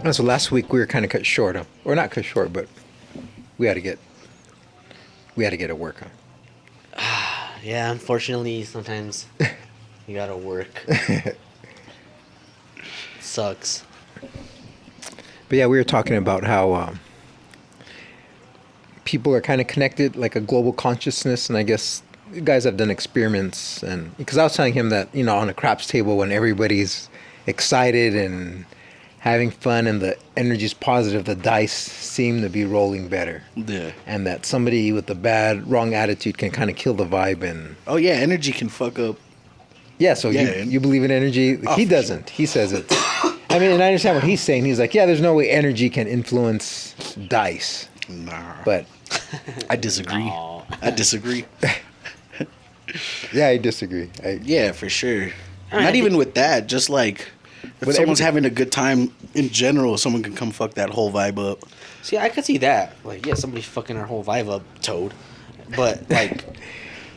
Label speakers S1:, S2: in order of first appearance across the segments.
S1: And so last week we were kind of cut short, or not cut short, but we had to get a work on.
S2: Yeah, unfortunately, sometimes you gotta work. Sucks.
S1: But yeah, we were talking about how people are kind of connected, like a global consciousness, and I guess you guys have done experiments, and because I was telling him that on a craps table when everybody's excited and having fun and the energy's positive, the dice seem to be rolling better.
S3: Yeah.
S1: And that somebody with a bad, wrong attitude can kind of kill the vibe. And
S3: Oh yeah, energy can fuck up.
S1: yeah, so
S3: Yeah.
S1: you believe in energy?
S3: Oh,
S1: He
S3: for
S1: doesn't. He says it's. I mean, and I understand what he's saying. He's like, yeah, there's no way energy can influence dice.
S3: Nah.
S1: But
S3: I disagree.
S2: No.
S3: I disagree.
S1: yeah, I disagree.
S3: Yeah, for sure.
S2: I mean,
S3: Not even with that. Just like if
S1: With
S3: someone's
S1: everything.
S3: having a good time in general, someone can come fuck that whole vibe up.
S2: See, I could see that. Like, yeah, somebody fucking our whole vibe up, Toad. But like,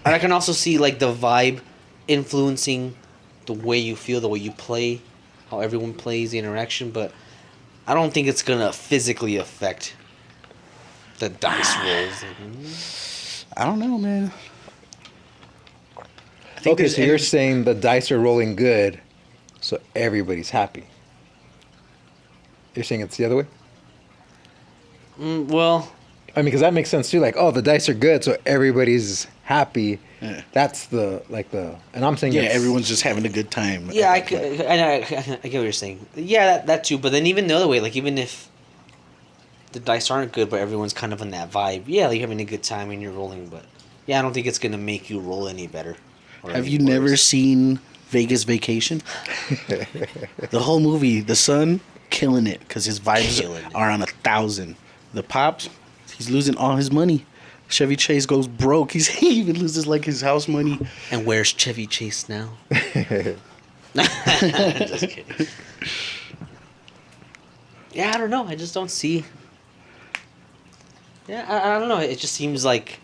S2: and I can also see like the vibe influencing the way you feel, the way you play, how everyone plays, the interaction. But I don't think it's gonna physically affect the dice rolls.
S3: I don't know, man. I think
S1: Okay,
S3: there's
S1: so you're
S3: energy-
S1: saying the dice are rolling good, so everybody's happy. You're saying it's the other way?
S2: Well,
S1: I mean, because that makes sense too. Like, oh, the dice are good, so everybody's happy.
S3: Yeah.
S1: That's and I'm saying
S3: Yeah,
S1: it's-
S3: everyone's just having a good time.
S2: yeah, I
S3: at that point.
S2: get what you're saying. Yeah, that too. But then even the other way, like even if the dice aren't good, but everyone's kind of in that vibe, yeah, like you're having a good time and you're rolling. But yeah, I don't think it's gonna make you roll any better. Or
S3: Have
S2: any
S3: you never
S2: worse.
S3: seen Vegas Vacation? The whole movie, the son killing it because his vibes
S2: Killing it.
S3: are on 1,000. The pops, he's losing all his money. Chevy Chase goes broke. He even loses like his house money.
S2: And where's Chevy Chase now? Just kidding. Yeah, I don't know. I just don't see. Yeah, I don't know. It just seems like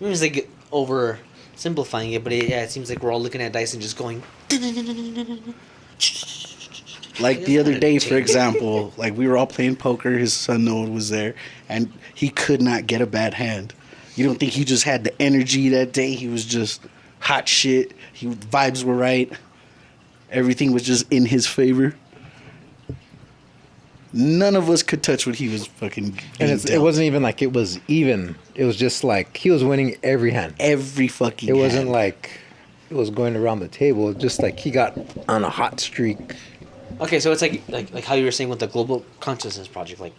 S2: oversimplifying it, but it seems like we're all looking at dice and just going.
S3: Like the other day, for example, like we were all playing poker. His son Noah was there, and he could not get a bad hand. You don't think he just had the energy that day? He was just hot shit. Vibes were right. Everything was just in his favor. None of us could touch what he was fucking being
S1: And it
S3: dealt.
S1: wasn't even like it was even. It was just like he was winning every hand.
S3: Every fucking.
S1: It wasn't
S3: hand.
S1: like it was going around the table. It was just like he got on a hot streak.
S2: Okay, so it's like how you were saying with the Global Consciousness Project. Like,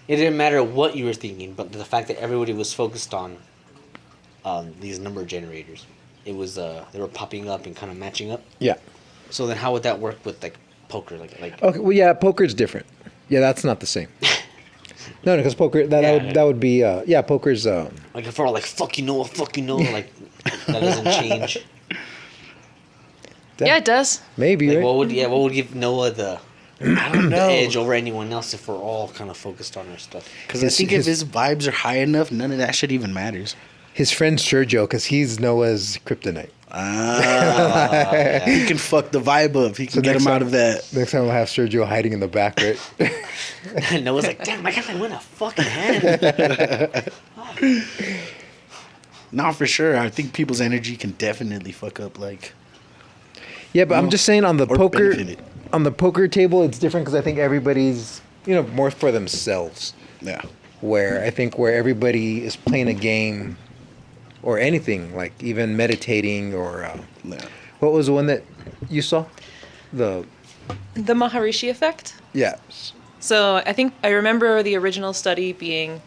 S2: it didn't matter what you were thinking, but the fact that everybody was focused on these number generators, it was they were popping up and kind of matching up.
S1: Yeah.
S2: So then, how would that work with like poker? Like
S1: Okay. Well, yeah, poker's different. Yeah, that's not the same. No, because poker that would be poker's.
S2: like if we're all like fuck you know, like that doesn't change.
S1: That-
S4: Yeah, it does.
S1: Maybe
S2: Like
S1: right.
S2: what would give Noah the edge over anyone else if we're all kind of focused on our stuff?
S3: Because I think if his vibes are high enough, none of that shit even matters.
S1: His friend Sergio, because he's Noah's kryptonite.
S3: He can fuck the vibe up. He can get
S1: next
S3: him out
S1: time-
S3: of that.
S1: Next time we'll have Sergio hiding in the back, right?
S2: And Noah's like, damn, I gotta win a fucking hand.
S3: Nah, for sure. I think people's energy can definitely fuck up. Like,
S1: Yeah, but I'm just saying on the
S3: Or
S1: poker
S3: benefit it.
S1: on the poker table, it's different because I think everybody's more for themselves.
S3: yeah.
S1: Where I think where everybody is playing a game or anything, like even meditating or
S3: Yeah.
S1: what was the one that you saw? The
S4: The Maharishi effect.
S1: yeah.
S4: So I remember the original study being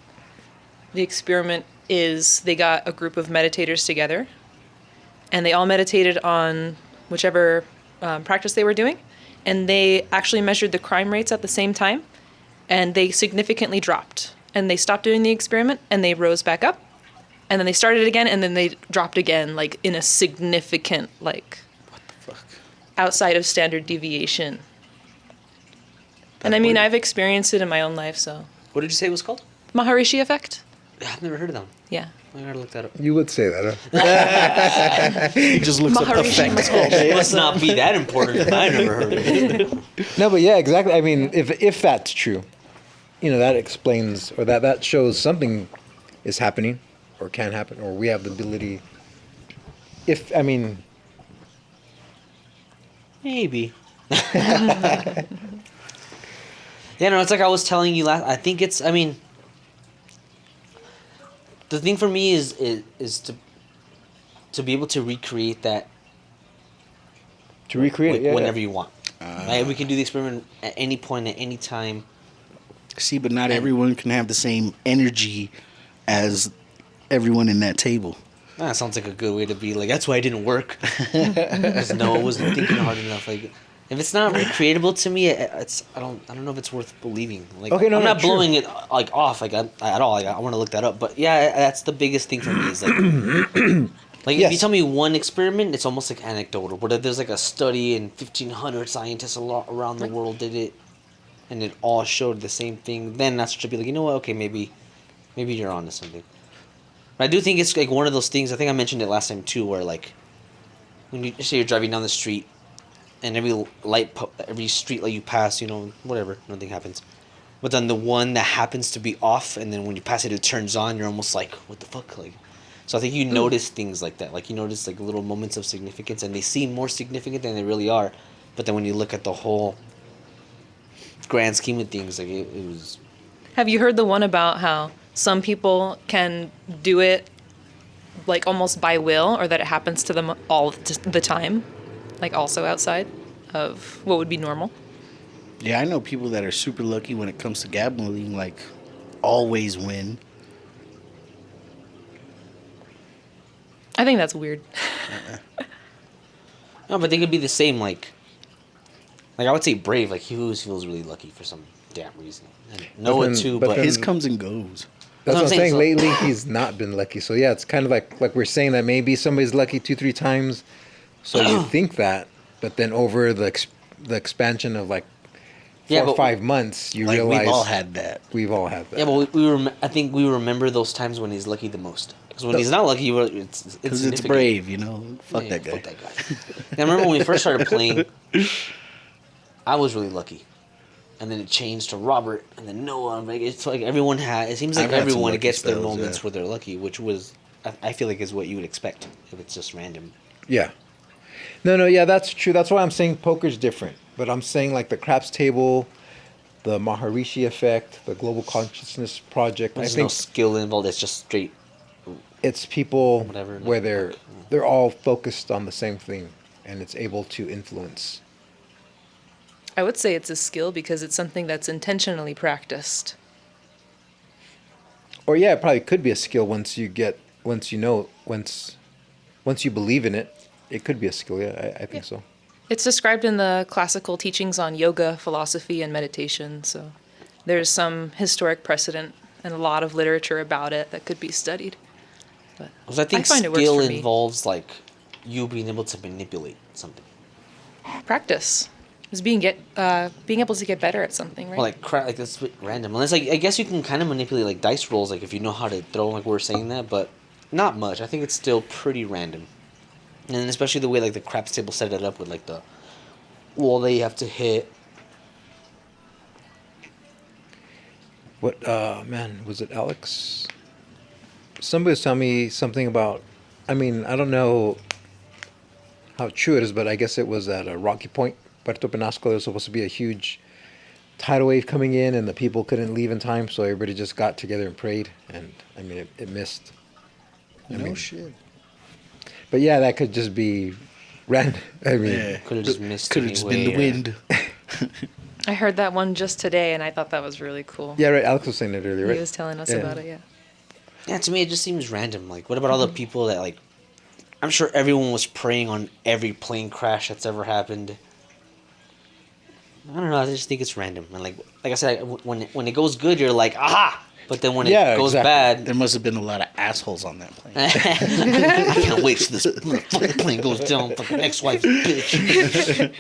S4: the experiment is they got a group of meditators together and they all meditated on whichever practice they were doing. And they actually measured the crime rates at the same time and they significantly dropped. And they stopped doing the experiment and they rose back up. And then they started again and then they dropped again, like in a significant, like,
S3: Fuck.
S4: outside of standard deviation. And I mean, I've experienced it in my own life, so.
S2: What did you say it was called?
S4: Maharishi effect?
S2: I've never heard of them.
S4: Yeah.
S2: I gotta look that up.
S1: You would say that, huh?
S3: He just looks up
S4: Maharishi
S3: effects all day.
S2: It must not be that important. I never heard of it.
S1: No, but yeah, exactly. I mean, if that's true, that explains or that shows something is happening or can happen or we have the ability.
S2: Maybe. Yeah, no, it's like I was telling you last. I think it's. I mean, the thing for me is to be able to recreate that
S1: To recreate it, yeah,
S2: whenever
S1: yeah.
S2: you want. Right? We can do the experiment at any point, at any time.
S3: See, but not everyone can have the same energy as everyone in that table.
S2: That sounds like a good way to be like. That's why it didn't work. Because Noah wasn't thinking hard enough. Like, if it's not recreatable to me, it's I don't know if it's worth believing. Like,
S1: Okay, no,
S2: I'm
S1: no,
S2: not
S1: true.
S2: blowing it like off like at all. Like, I want to look that up. But yeah, that's the biggest thing for me is like, like if you
S1: Yes.
S2: tell me one experiment, it's almost like anecdotal. But if there's like a study and 1,500 scientists around the world did it, and it all showed the same thing, then that's what you'd be like, you know what? Okay, maybe you're onto something. But I do think it's like one of those things. I think I mentioned it last time too, where like when you say you're driving down the street, and every street light you pass, whatever, nothing happens. But then the one that happens to be off, and then when you pass it, it turns on. You're almost like, what the fuck, like. So I think you notice things like that, like you notice like little moments of significance, and they seem more significant than they really are. But then when you look at the whole grand scheme of things, like it was.
S4: Have you heard the one about how some people can do it like almost by will, or that it happens to them all the time, like also outside of what would be normal?
S3: Yeah, I know people that are super lucky when it comes to gambling, like always win.
S4: I think that's weird.
S2: No, but they could be the same, like I would say Brave, like he always feels really lucky for some damn reason. And Noah
S1: then-
S2: too,
S1: but
S2: but
S1: then-
S3: His comes and goes.
S1: That's what I'm saying.
S2: So-
S1: Lately, he's not been lucky. So yeah, it's kind of like we're saying that maybe somebody's lucky 2-3 times. So you think that, but then over the expansion of like 4
S2: Yeah,
S1: or
S2: but-
S1: 5 months, you
S3: Like
S1: realize
S3: we've all had that.
S1: We've all had that.
S2: yeah, but I think we remember those times when he's lucky the most. Because when he's not lucky, it's
S3: Because it's
S2: significant.
S3: Brave, Fuck
S2: Yeah,
S3: that guy.
S2: Fuck that guy. I remember when we first started playing, I was really lucky. And then it changed to Robert, and then Noah. Like, it's like everyone had. It seems like
S3: I've had some
S2: everyone
S3: lucky
S2: gets their
S3: spells,
S2: moments
S3: yeah.
S2: where they're lucky, which was, I feel like, is what you would expect if it's just random.
S1: Yeah. No, yeah, that's true. That's why I'm saying poker's different. But I'm saying like the craps table, the Maharishi effect, the global consciousness project.
S2: There's
S1: I think
S2: no skill involved. It's just straight.
S1: it's people
S2: Whatever,
S1: where
S2: like,
S1: they're all focused on the same thing, and it's able to influence.
S4: I would say it's a skill because it's something that's intentionally practiced.
S1: Or yeah, it probably could be a skill once you believe in it. It could be a skill. Yeah, I think so.
S4: It's described in the classical teachings on yoga, philosophy, and meditation. So there's some historic precedent and a lot of literature about it that could be studied. But
S2: 'Cause I think
S4: find it works
S2: skill
S4: for me.
S2: involves like you being able to manipulate something.
S4: Practice is being able to get better at something, right?
S2: Or like that's a bit random. Unless I guess you can kind of manipulate like dice rolls, like if you know how to throw, like we were saying that, but not much. I think it's still pretty random. And then especially the way like the craps table set it up with like the wall that you have to hit.
S1: What man, was it Alex? Somebody was telling me something about, I mean, I don't know how true it is, but I guess it was at a Rocky Point, Puerto Penasco. There was supposed to be a huge tidal wave coming in, and the people couldn't leave in time, so everybody just got together and prayed, and I mean, it missed.
S3: No shit.
S1: But yeah, that could just be random. I mean,
S3: Yeah.
S2: Could have just missed.
S3: Could have just been the
S2: anyway,
S3: wind.
S4: I heard that one just today, and I thought that was really cool.
S1: yeah, right. Alex was saying it earlier, right?
S4: He was telling us
S1: Yeah.
S4: about it, yeah.
S2: Yeah, to me it just seems random. Like, what about all the people that like? I'm sure everyone was praying on every plane crash that's ever happened. I don't know. I just think it's random, and like I said, when it goes good, you're like, aha! But then when
S1: Yeah,
S2: it goes
S1: exactly.
S2: bad,
S3: There must have been a lot of assholes on that plane.
S2: I can't wait till this fucking plane goes down. Fucking ex-wife, bitch.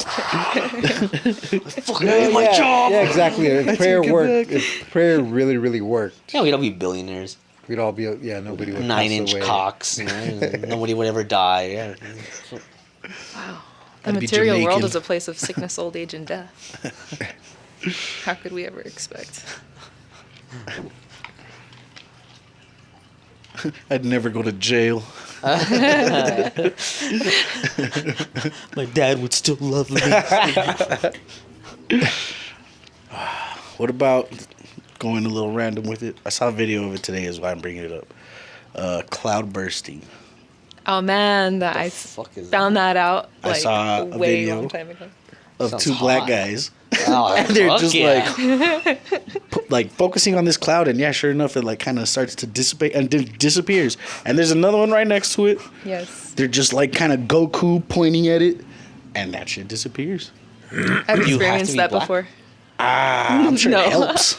S2: Fucking hate my job.
S1: Yeah, exactly. If prayer
S3: take it
S1: worked,
S3: back.
S1: if prayer really, really worked,
S2: Yeah, we'd all be billionaires.
S1: We'd all be, yeah, nobody would
S2: 9-inch
S1: pass away.
S2: cocks. Nobody would ever die. Yeah.
S4: Wow. The
S3: I'd be
S4: material world
S3: Jamaican.
S4: is a place of sickness, old age, and death. How could we ever expect?
S3: I'd never go to jail.
S2: My dad would still love me.
S3: What about going a little random with it? I saw a video of it today, is why I'm bringing it up. Cloud bursting.
S4: Oh man, that I
S2: fuck is
S4: found that out
S3: I
S4: like
S3: saw a
S4: way
S3: video.
S4: long time ago.
S3: Of
S2: Sounds
S3: two black
S2: hot.
S3: guys.
S2: Oh,
S3: And they're
S2: fuck
S3: just
S2: yeah.
S3: like focusing on this cloud, and yeah, sure enough, it like kind of starts to dissipate and then disappears. And there's another one right next to it.
S4: Yes,
S3: They're just like kind of Goku pointing at it, and that shit disappears.
S4: I've
S2: You have to
S4: experienced
S2: be
S4: that
S2: black?
S4: before.
S3: I'm sure
S4: No.
S3: it helps.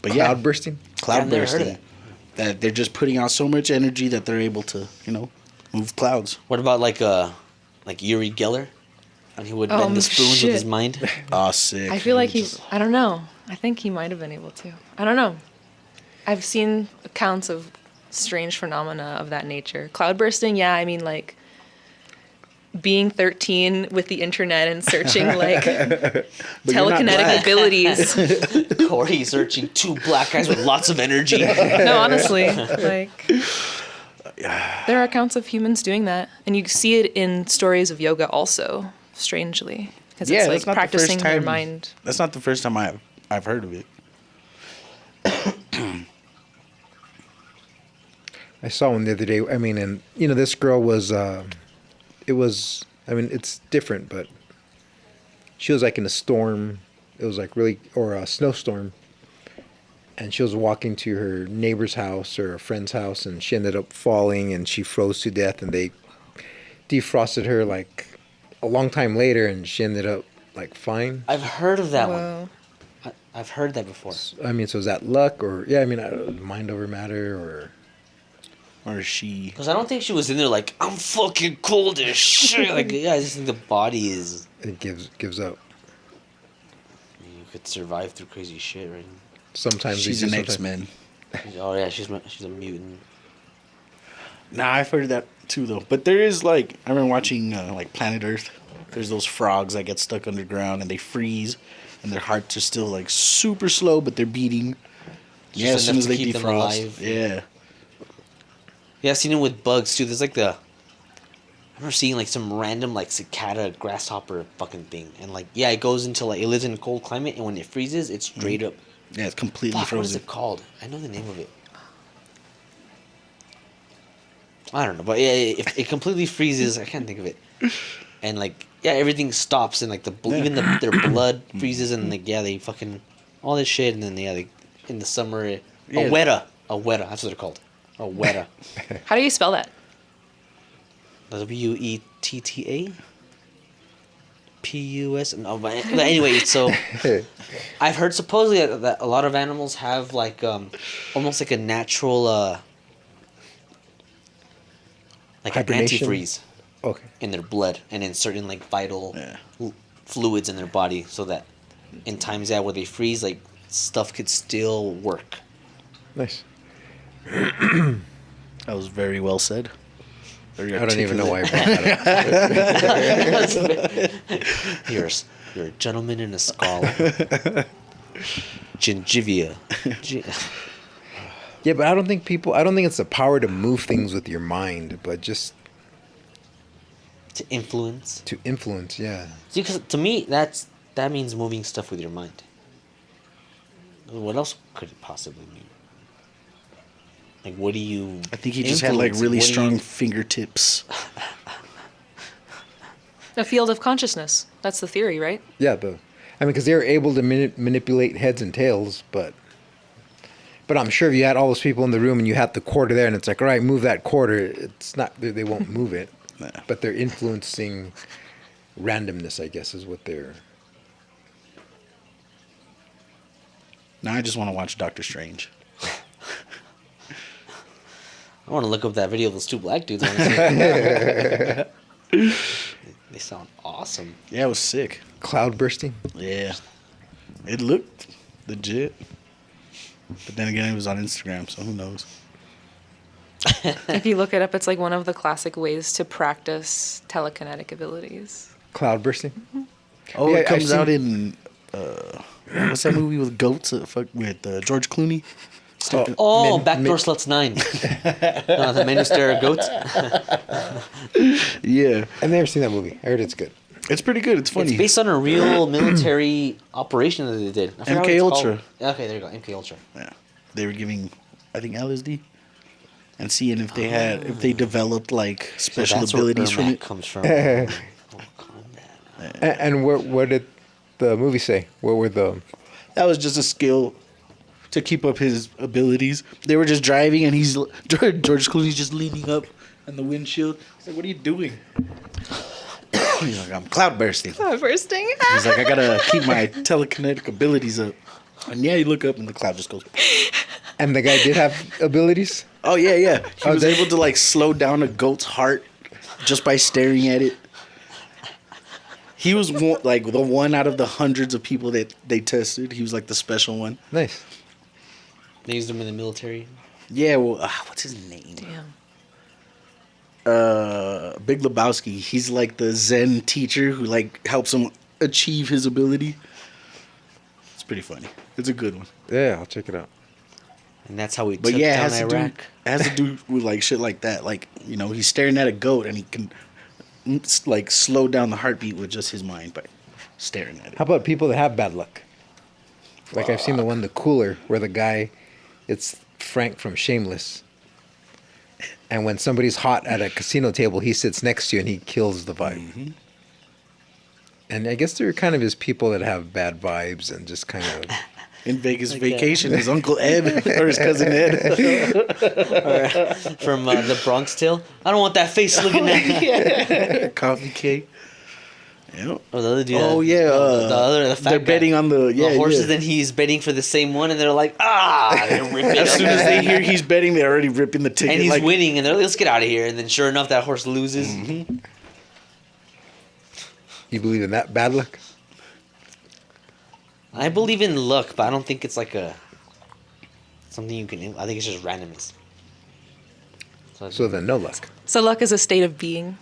S3: But
S1: Cloud
S3: yeah,
S1: bursting?
S3: cloud
S2: I've never heard of
S3: bursting. That they're just putting out so much energy that they're able to, move clouds.
S2: What about like Uri Geller? And he would
S4: Oh,
S2: bend the spoons with his
S4: shit.
S2: mind.
S3: Oh, sick.
S4: I feel like I don't know. I think he might have been able to. I don't know. I've seen accounts of strange phenomena of that nature. Cloud bursting, yeah, I mean like being 13 with the internet and searching like
S3: you're not
S4: telekinetic
S3: black.
S4: abilities.
S2: Corey searching two black guys with lots of energy.
S4: No, honestly, like there are accounts of humans doing that, and you see it in stories of yoga also. Strangely, because
S3: Yeah,
S4: it's
S3: that's
S4: like
S3: not the first
S4: practicing your
S3: time-
S4: mind.
S3: That's not the first time I've heard of it.
S1: I saw one the other day. I mean, and this girl was, it was, I mean, it's different, but she was like in a storm. It was like really, or a snowstorm. And she was walking to her neighbor's house or a friend's house, and she ended up falling and she froze to death, and they defrosted her like a long time later, and she ended up like fine.
S2: I've heard of that one.
S4: Whoa.
S2: I've heard that before.
S1: I mean, so is that luck or, yeah, I mean, I don't know, mind over matter or...
S3: Or is she?
S2: Because I don't think she was in there like, I'm fucking cold as shit. Like, yeah, I just think the body is...
S1: It gives up.
S2: You could survive through crazy shit, right?
S1: Sometimes
S3: She's
S1: they
S3: an
S1: do,
S3: X-Men.
S2: Oh, yeah, she's a mutant.
S3: Nah, I've heard of that too, though. But there is like, I remember watching like Planet Earth. There's those frogs that get stuck underground and they freeze, and their hearts are still like super slow, but they're beating.
S2: Just
S3: Yeah, as soon
S2: enough
S3: as
S2: to
S3: they
S2: keep them
S3: defrost.
S2: alive.
S3: Yeah.
S2: Yeah, I've seen it with bugs, too. There's like I remember seeing like some random like cicada grasshopper fucking thing. And like, yeah, it goes into like, it lives in a cold climate, and when it freezes, it's straight up.
S3: Yeah, it's completely
S2: Fuck, what is
S3: frozen.
S2: it called? I know the name of it. I don't know, but yeah, if it completely freezes, I can't think of it. And like, yeah, everything stops, and like even their blood freezes, and like, yeah, they fucking all this shit, and then yeah, they in the summer,
S3: Yeah.
S2: a weta, that's what they're called, a weta.
S4: How do you spell that?
S2: WETTA? PUS? No, but anyway, so I've heard supposedly that a lot of animals have like almost like a natural like an
S1: Hibernation?
S2: antifreeze
S1: Okay.
S2: in their blood and in certain like vital fluids in their body, so that in times where they freeze, like stuff could still work.
S1: Nice.
S3: That was very well said. Very
S1: I don't even know why I brought that up.
S2: You're a gentleman and a scholar. Gingivia.
S1: Yeah, but I don't think it's the power to move things with your mind, but just
S2: To influence.
S1: to influence, yeah.
S2: See, because to me, that means moving stuff with your mind. What else could it possibly mean? Like, what do you?
S3: I think he just had like
S2: influence?
S3: really
S2: What do
S3: strong
S2: you-
S3: fingertips.
S4: A field of consciousness. That's the theory, right?
S1: Yeah, I mean, because they were able to manipulate heads and tails, but I'm sure if you had all those people in the room and you had the quarter there, and it's like, all right, move that quarter, it's not, they won't move it.
S3: Nah.
S1: But they're influencing randomness, I guess, is what they're...
S3: Now I just want to watch Doctor Strange.
S2: I want to look up that video of those two black dudes. Honestly. They sound awesome.
S3: Yeah, it was sick.
S1: Cloud bursting.
S3: Yeah. It looked legit. But then again, it was on Instagram, so who knows?
S4: If you look it up, it's like one of the classic ways to practice telekinetic abilities.
S1: Cloud bursting.
S3: Oh,
S1: Yeah,
S3: it comes
S1: I've
S3: out in what's that movie with goats? With George Clooney.
S2: Oh,
S1: Min-
S2: Backdoor
S1: min-
S2: Sluts 9. The men who stare at goats.
S3: Yeah,
S1: I've never seen that movie. I heard it's good.
S3: it's pretty good. It's funny.
S2: It's based on a real military operation that they did. I forgot what
S3: MK
S2: it's
S3: Ultra.
S2: called. Okay, there you go. MK Ultra.
S3: Yeah, they were giving, I think, LSD, and seeing if they developed like special
S2: that's
S3: abilities
S2: where
S3: from
S2: Ermac
S3: it.
S2: comes from. Mortal Kombat.
S1: And what did the movie say? What were the?
S3: That was just a skill to keep up his abilities. They were just driving, and George Clooney's just leaning up on the windshield. He's like, "What are you doing?" He's like, "I'm cloud bursting."
S4: Bursting.
S3: He's like, "I gotta keep my telekinetic abilities up." And yeah, you look up, and the cloud just goes.
S1: And the guy did have abilities.
S3: Oh yeah, yeah. He was
S1: did-
S3: able to like slow down a goat's heart just by staring at it. He was like the one out of the hundreds of people that they tested. He was like the special one.
S1: Nice.
S2: They used them in the military.
S3: Yeah, well, what's his name?
S4: Damn.
S3: Big Lebowski. He's like the Zen teacher who like helps him achieve his ability. It's pretty funny. It's a good one.
S1: Yeah, I'll check it out.
S2: And that's how we
S3: But
S2: took
S3: yeah,
S2: down
S3: it
S2: Iraq.
S3: has to do with like shit like that. Like, you know, he's staring at a goat and he can like slow down the heartbeat with just his mind by staring at it.
S1: How about people that have bad luck? Like I've seen the one, the cooler, where the guy, it's Frank from Shameless. And when somebody's hot at a casino table, he sits next to you and he kills the vibe.
S3: Mm-hmm.
S1: And I guess there are kind of his people that have bad vibes and just kind of.
S3: In Vegas
S2: Like
S3: Vacation, his Uncle Ed or his cousin Ed.
S2: From the Bronx Tale. I don't want that face looking at me.
S3: Coffee cake. Yep.
S2: Oh, the other dude.
S3: Oh, yeah,
S2: the fat
S3: they're
S2: guy.
S3: betting on the
S2: horses.
S3: yeah.
S2: Then he's betting for the same one, and they're like, they rip it
S3: As
S2: up.
S3: soon as they hear he's betting, they're already ripping the ticket.
S2: and he's
S3: like,
S2: winning, and they're like, let's get out of here. And then sure enough, that horse loses.
S3: Mm-hmm.
S1: You believe in that bad luck?
S2: I believe in luck, but I don't think it's like something you can. I think it's just randomness.
S1: So then, no luck.
S4: So luck is a state of being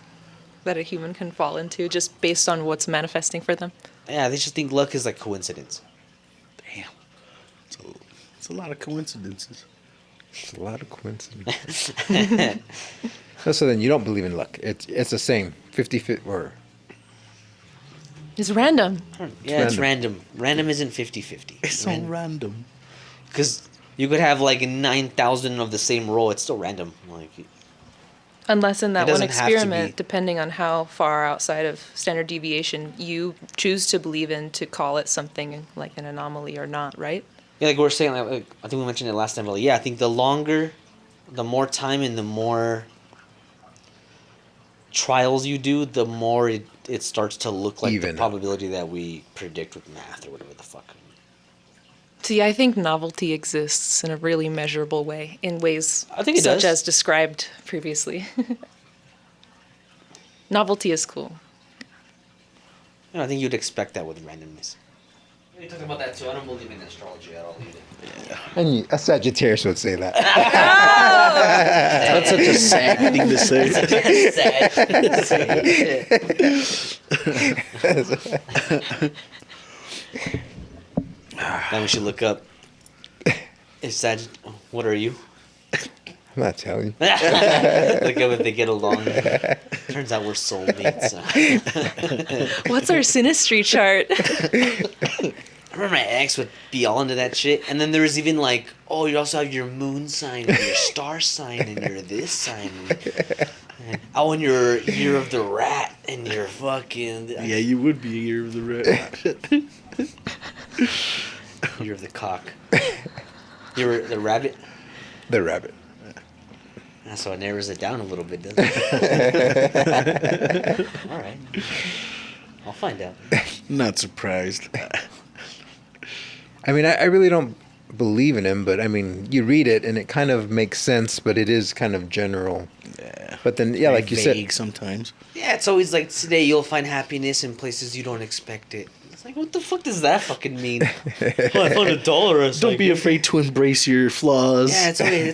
S4: that a human can fall into just based on what's manifesting for them.
S2: Yeah, they just think luck is like coincidence.
S3: Damn. It's a lot of coincidences.
S1: It's a lot of coincidence. So then you don't believe in luck. It's the same. 50-50 or
S4: It's random.
S2: Yeah, it's random. Random isn't 50-50.
S3: It's so random.
S2: Because you could have like 9,000 of the same roll. It's still random. Like,
S4: Unless in that
S2: It
S4: one
S2: doesn't have to
S4: experiment,
S2: be.
S4: depending on how far outside of standard deviation you choose to believe in to call it something like an anomaly or not, right?
S2: yeah, like we were saying, like, I think we mentioned it last time. But like, yeah, I think the more time and the more trials you do, the more it starts to look like
S1: Even.
S2: the probability that we predict with math or whatever the fuck.
S4: See, I think novelty exists in a really measurable way, in ways
S2: I think it
S4: such
S2: does.
S4: as described previously. Novelty is cool.
S2: I think you'd expect that with randomness. You're talking about that too. I don't believe in astrology at all either.
S1: and a Sagittarius would say that.
S3: That's such a sad thing to say.
S2: Then we should look up. Is that what are you?
S1: I'm not telling you.
S2: Look up if they get along. Turns out we're soulmates.
S4: What's our synastry chart?
S2: I remember my ex would be all into that shit, and then there was even like, oh, you also have your moon sign and your star sign and your this sign. And your year of the rat and your fucking
S3: Yeah, you would be a year of the rat.
S2: year of the cock. You're the rabbit.
S1: The rabbit.
S2: So it narrows it down a little bit, doesn't it? All right. I'll find out.
S3: Not surprised.
S1: I mean, I really don't believe in him, but I mean, you read it and it kind of makes sense, but it is kind of general.
S3: Yeah.
S1: But then, yeah, like you
S3: Vague
S1: said,
S3: sometimes.
S2: Yeah, it's always like today you'll find happiness in places you don't expect it. It's like, what the fuck does that fucking mean? Oh, I found $1.
S3: Don't be afraid to embrace your flaws.
S2: Yeah, it's okay.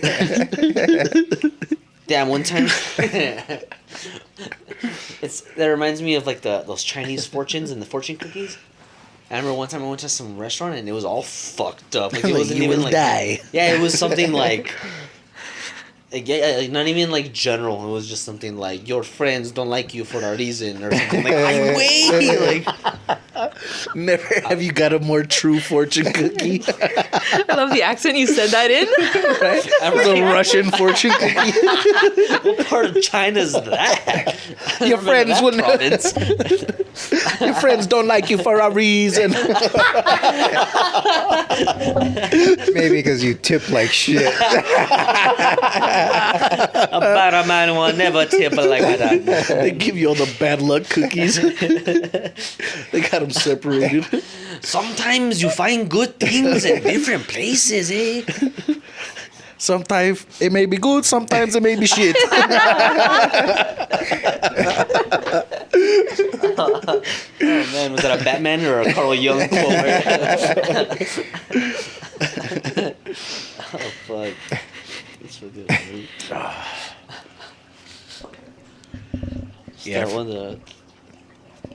S2: Damn, one time. That reminds me of like those Chinese fortunes and the fortune cookies. I remember one time I went to some restaurant and it was all fucked up. Like it
S3: Like,
S2: wasn't
S3: you
S2: even
S3: will
S2: like
S3: die.
S2: Yeah, it was something like not even like general. It was just something like your friends don't like you for a reason or something. Like I wait, like
S3: Never have you got a more true fortune cookie.
S4: I love the accent you said that in.
S3: The Russian fortune cookie.
S2: what part of China's that?
S3: Your friends
S2: that
S3: wouldn't.
S2: province.
S3: Your friends don't like you for a reason.
S1: maybe because you tip like shit.
S2: A better man will never tip like that.
S3: They give you all the bad luck cookies. They got them separated.
S2: Sometimes you find good things in different places, eh?
S3: Sometimes it may be good, sometimes it may be shit.
S2: Oh man, was that a Batman or a Carl Jung quote? Oh fuck. That's so good.
S3: Yeah.
S2: Start one of the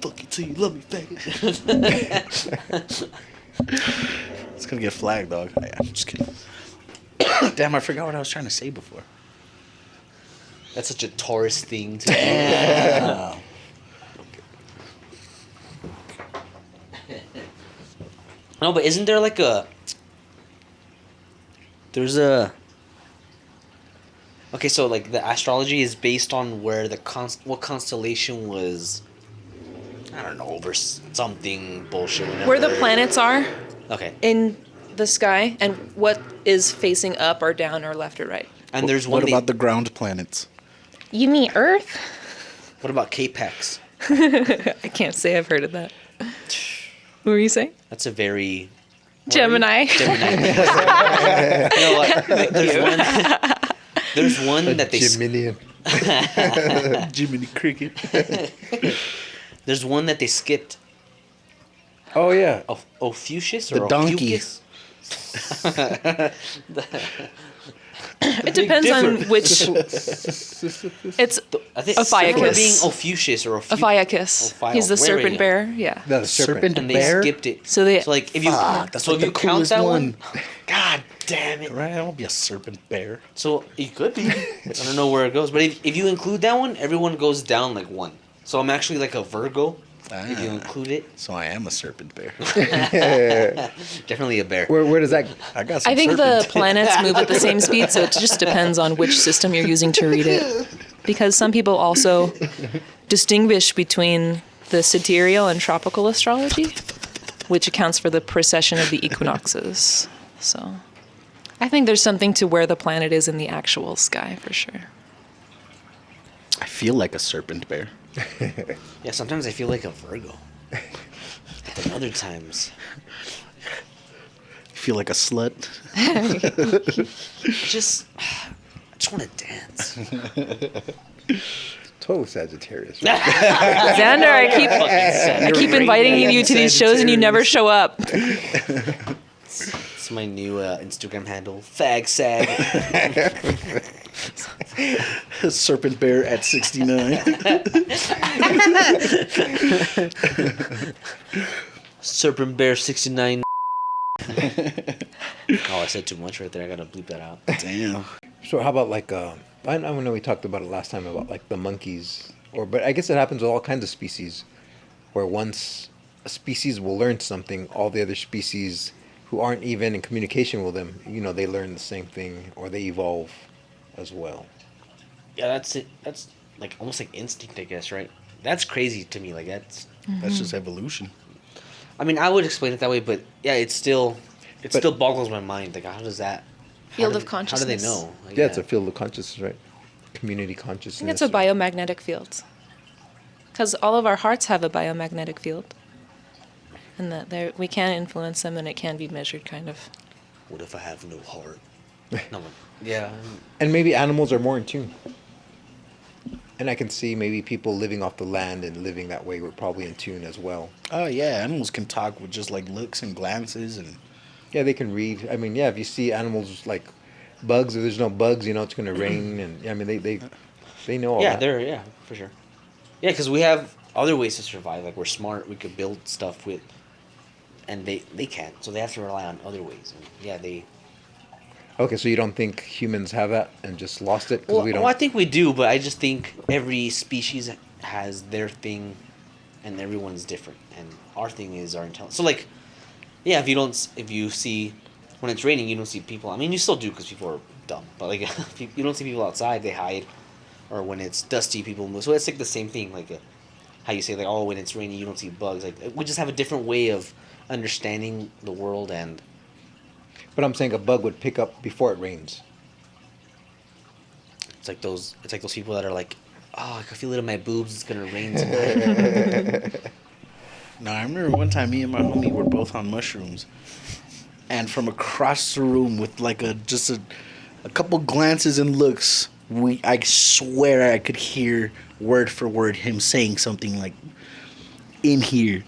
S3: Fuck you till you love me, faggot. It's gonna get flagged, dog. I'm just kidding. Damn, I forgot what I was trying to say before.
S2: That's such a Taurus thing to do.
S3: Damn.
S2: No, but isn't there like a? There's a. Okay, so like the astrology is based on where what constellation was. I don't know, over something bullshit. Whatever.
S4: Where the planets are
S2: Okay,
S4: in the sky and what is facing up or down or left or right.
S2: and there's one.
S3: What about the ground planets?
S4: You mean Earth?
S2: What about Capex?
S4: I can't say I've heard of that. What were you saying?
S2: That's a very
S4: Gemini.
S2: Gemini. You know what? Like, there's one that they.
S1: Geminian.
S3: Jiminy Cricket.
S2: There's one that they skipped.
S1: Oh yeah.
S2: Ophiuchus
S3: The
S2: or
S3: donkey.
S2: Ophiuchus?
S4: It depends on which. It's
S2: I think
S4: Ophiuchus.
S2: for being Ophiuchus or
S4: Ophiuchus. He's the
S2: whatever
S4: serpent
S2: you-
S4: bear. Yeah.
S1: The serpent.
S2: And they
S3: Bear?
S2: skipped it.
S4: So they.
S2: So like if you
S3: That's
S2: so
S3: like
S2: if you
S3: the
S2: count
S3: coolest
S2: that
S3: one.
S2: God damn it.
S3: Right? I don't be a serpent bear.
S2: So it could be. I don't know where it goes, but if you include that one, everyone goes down like one. So I'm actually like a Virgo. If you include it,
S3: So I am a serpent bear.
S2: definitely a bear.
S1: Where does that?
S3: I got some
S4: I think the
S3: serpent.
S4: planets move at the same speed, so it just depends on which system you're using to read it. Because some people also distinguish between the sidereal and tropical astrology, which accounts for the precession of the equinoxes. So I think there's something to where the planet is in the actual sky for sure.
S3: I feel like a serpent bear.
S2: Yeah, sometimes I feel like a Virgo. And other times,
S3: I feel like a slut.
S2: I just want to dance.
S1: Total Sagittarius.
S4: Xander, I keep inviting you to these shows and you never show up.
S2: It's my new Instagram handle, fagsag.
S3: Serpent bear at 69.
S2: Serpent Bear 69. Oh, I said too much right there. I gotta bleep that out.
S3: Damn.
S1: So how about like I know we talked about it last time about like the monkeys, but I guess it happens with all kinds of species, where once a species will learn something, all the other species who aren't even in communication with them, they learn the same thing or they evolve as well.
S2: Yeah, that's it. That's like almost like instinct, I guess, right? That's crazy to me. Like that's.
S3: That's just evolution.
S2: I mean, I would explain it that way, but yeah, it still boggles my mind. Like, how does that?
S4: Field of
S2: How do
S4: consciousness.
S2: they know? Like,
S1: Yeah, it's a field of consciousness, right? Community consciousness.
S4: I think it's a biomagnetic field. Because all of our hearts have a biomagnetic field. And that we can influence them and it can be measured, kind of.
S2: what if I have no heart? No, yeah.
S1: And maybe animals are more in tune. And I can see maybe people living off the land and living that way were probably in tune as well.
S3: Oh yeah, animals can talk with just like looks and glances and
S1: Yeah, they can read. I mean, yeah, if you see animals like bugs, if there's no bugs, you know it's going to rain. And I mean, they know all
S2: Yeah,
S1: that.
S2: they're for sure. Yeah, because we have other ways to survive. Like we're smart, we could build stuff with, and they can't. So they have to rely on other ways. And yeah, they.
S1: Okay, so you don't think humans have that and just lost it? 'Cause
S2: Well,
S1: we don't.
S2: well, I think we do, but I just think every species has their thing, and everyone's different. And our thing is our intelligence. So like, yeah, if you see, when it's raining, you don't see people. I mean, you still do because people are dumb. But like, you don't see people outside; they hide. Or when it's dusty, people move. So it's like the same thing. Like, how you say like, oh, when it's raining, you don't see bugs. Like, we just have a different way of understanding the world and.
S1: But I'm saying a bug would pick up before it rains.
S2: It's like those people that are like, oh, I can feel it in my boobs. It's gonna rain tonight.
S3: No, I remember one time me and my homie were both on mushrooms, and from across the room with like a couple glances and looks, I swear I could hear word for word him saying something like, "In here,"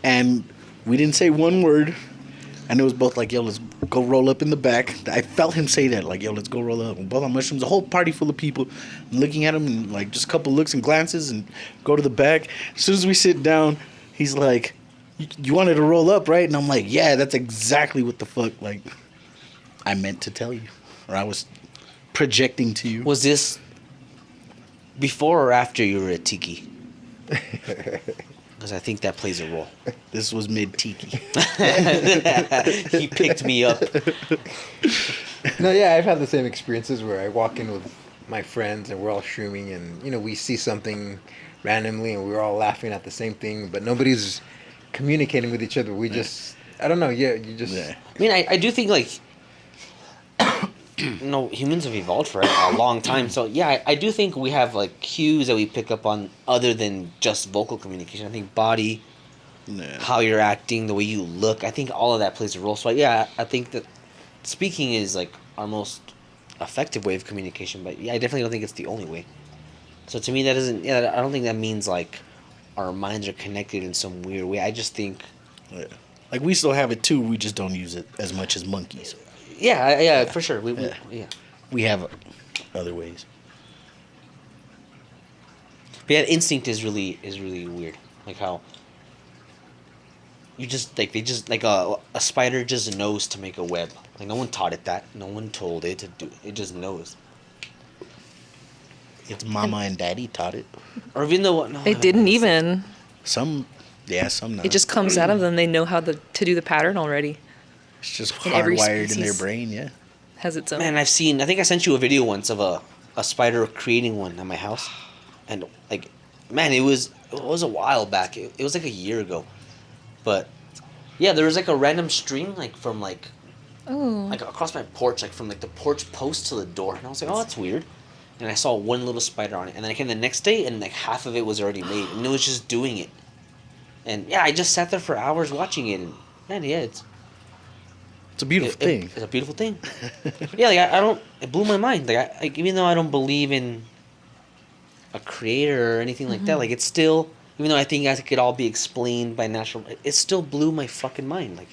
S3: and we didn't say one word. And it was both like, yo, let's go roll up in the back. I felt him say that, like, yo, let's go roll up. We're both on mushrooms, a whole party full of people looking at him and like just a couple looks and glances and go to the back. As soon as we sit down, he's like, you wanted to roll up, right? And I'm like, yeah, that's exactly what the fuck, like, I meant to tell you. Or I was projecting to you.
S2: Was this before or after you were at Tiki? Because I think that plays a role.
S3: This was mid-tiki.
S2: He picked me up.
S1: No, yeah, I've had the same experiences where I walk in with my friends and we're all shrooming and, you know, we see something randomly and we're all laughing at the same thing, but nobody's communicating with each other. We just, I don't know, yeah, you just...
S3: Yeah.
S2: I mean, I do think, like, humans have evolved for a long time. So, yeah, I do think we have, like, cues that we pick up on other than just vocal communication. I think body, how you're acting, the way you look, I think all of that plays a role. So, yeah, I think that speaking is, like, our most effective way of communication. But, yeah, I definitely don't think it's the only way. So, to me, that doesn't... Yeah, I don't think that means, like, our minds are connected in some weird way. I just think...
S3: Yeah. Like, we still have it, too. We just don't use it as much as monkeys.
S2: Yeah, for sure.
S3: We have other ways.
S2: But yeah, instinct is really weird. Like how you just like a spider just knows to make a web. Like no one taught it that. No one told it to do. It just knows.
S3: Its mama and daddy taught it.
S2: Or even though no,
S4: They didn't even.
S3: Some not.
S4: It just comes out of them. They know how to do the pattern already.
S3: It's just
S4: in every
S3: hardwired in their
S4: species.
S3: brain, yeah.
S4: Has its own.
S2: Man, I think I sent you a video once of a spider creating one at my house, and like, man, it was a while back. It was like a year ago, but yeah, there was like a random string like from like across my porch, like from like the porch post to the door, and I was like, oh, that's weird. And I saw one little spider on it, and then I came the next day, and like half of it was already made, and it was just doing it. And yeah, I just sat there for hours watching it, and man, yeah, it's
S3: a beautiful thing.
S2: It's a beautiful thing. Yeah, like I don't. It blew my mind. Like even though I don't believe in a creator or anything like that, like it's still. Even though I think it could all be explained by natural, it still blew my fucking mind. Like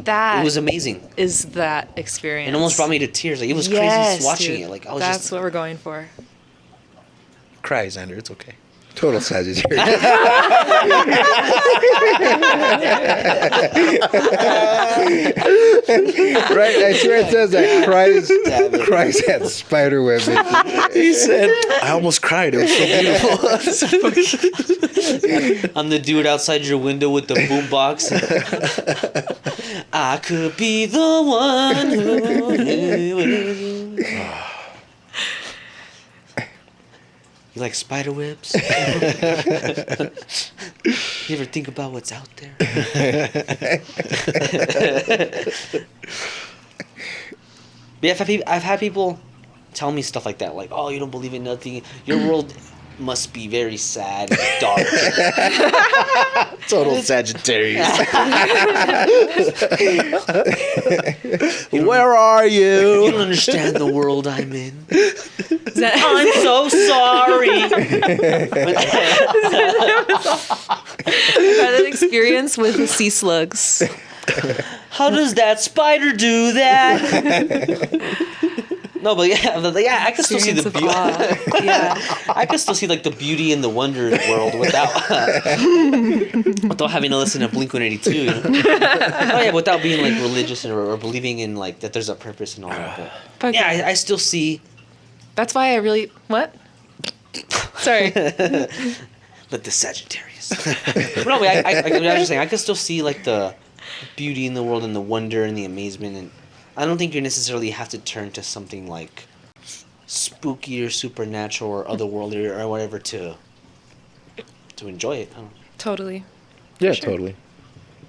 S4: That
S2: it was amazing.
S4: Is that experience?
S2: It almost brought me to tears. Like it was
S4: Yes,
S2: crazy watching
S4: dude.
S2: it. Like I was
S4: That's
S2: just.
S4: what we're going for.
S3: Cry, Xander. It's okay.
S1: Total Sagittarius. Right? I swear it says that Christ had spider web.
S3: He said, I almost cried. It was so beautiful.
S2: I'm the dude outside your window with the boombox. I could be the one who. You like spider webs? You ever think about what's out there? But yeah, I've had people tell me stuff like that, like, "Oh, you don't believe in nothing. Your world must be very sad and dark.
S3: Total Sagittarius. Where are
S2: You
S3: you?
S2: don't understand the world I'm in.
S4: Is that,
S2: I'm so sorry.
S4: I've had an experience with the sea slugs.
S2: How does that spider do that? No, but yeah, I can still see the
S4: Experience of
S2: beauty.
S4: awe. Yeah.
S2: I can still see like the beauty and the wonder in the world without without having to listen to Blink-182. You know? Oh yeah, without being like religious or believing in like that there's a purpose and all that. But
S4: But
S2: yeah, I still see.
S4: that's why I really what? Sorry.
S2: But the Sagittarius. No, but I was just saying I can still see like the beauty in the world and the wonder and the amazement, and I don't think you necessarily have to turn to something like spooky or supernatural or otherworldly or whatever to enjoy it. I don't know.
S4: Totally.
S1: Yeah,
S4: Sure.
S1: totally.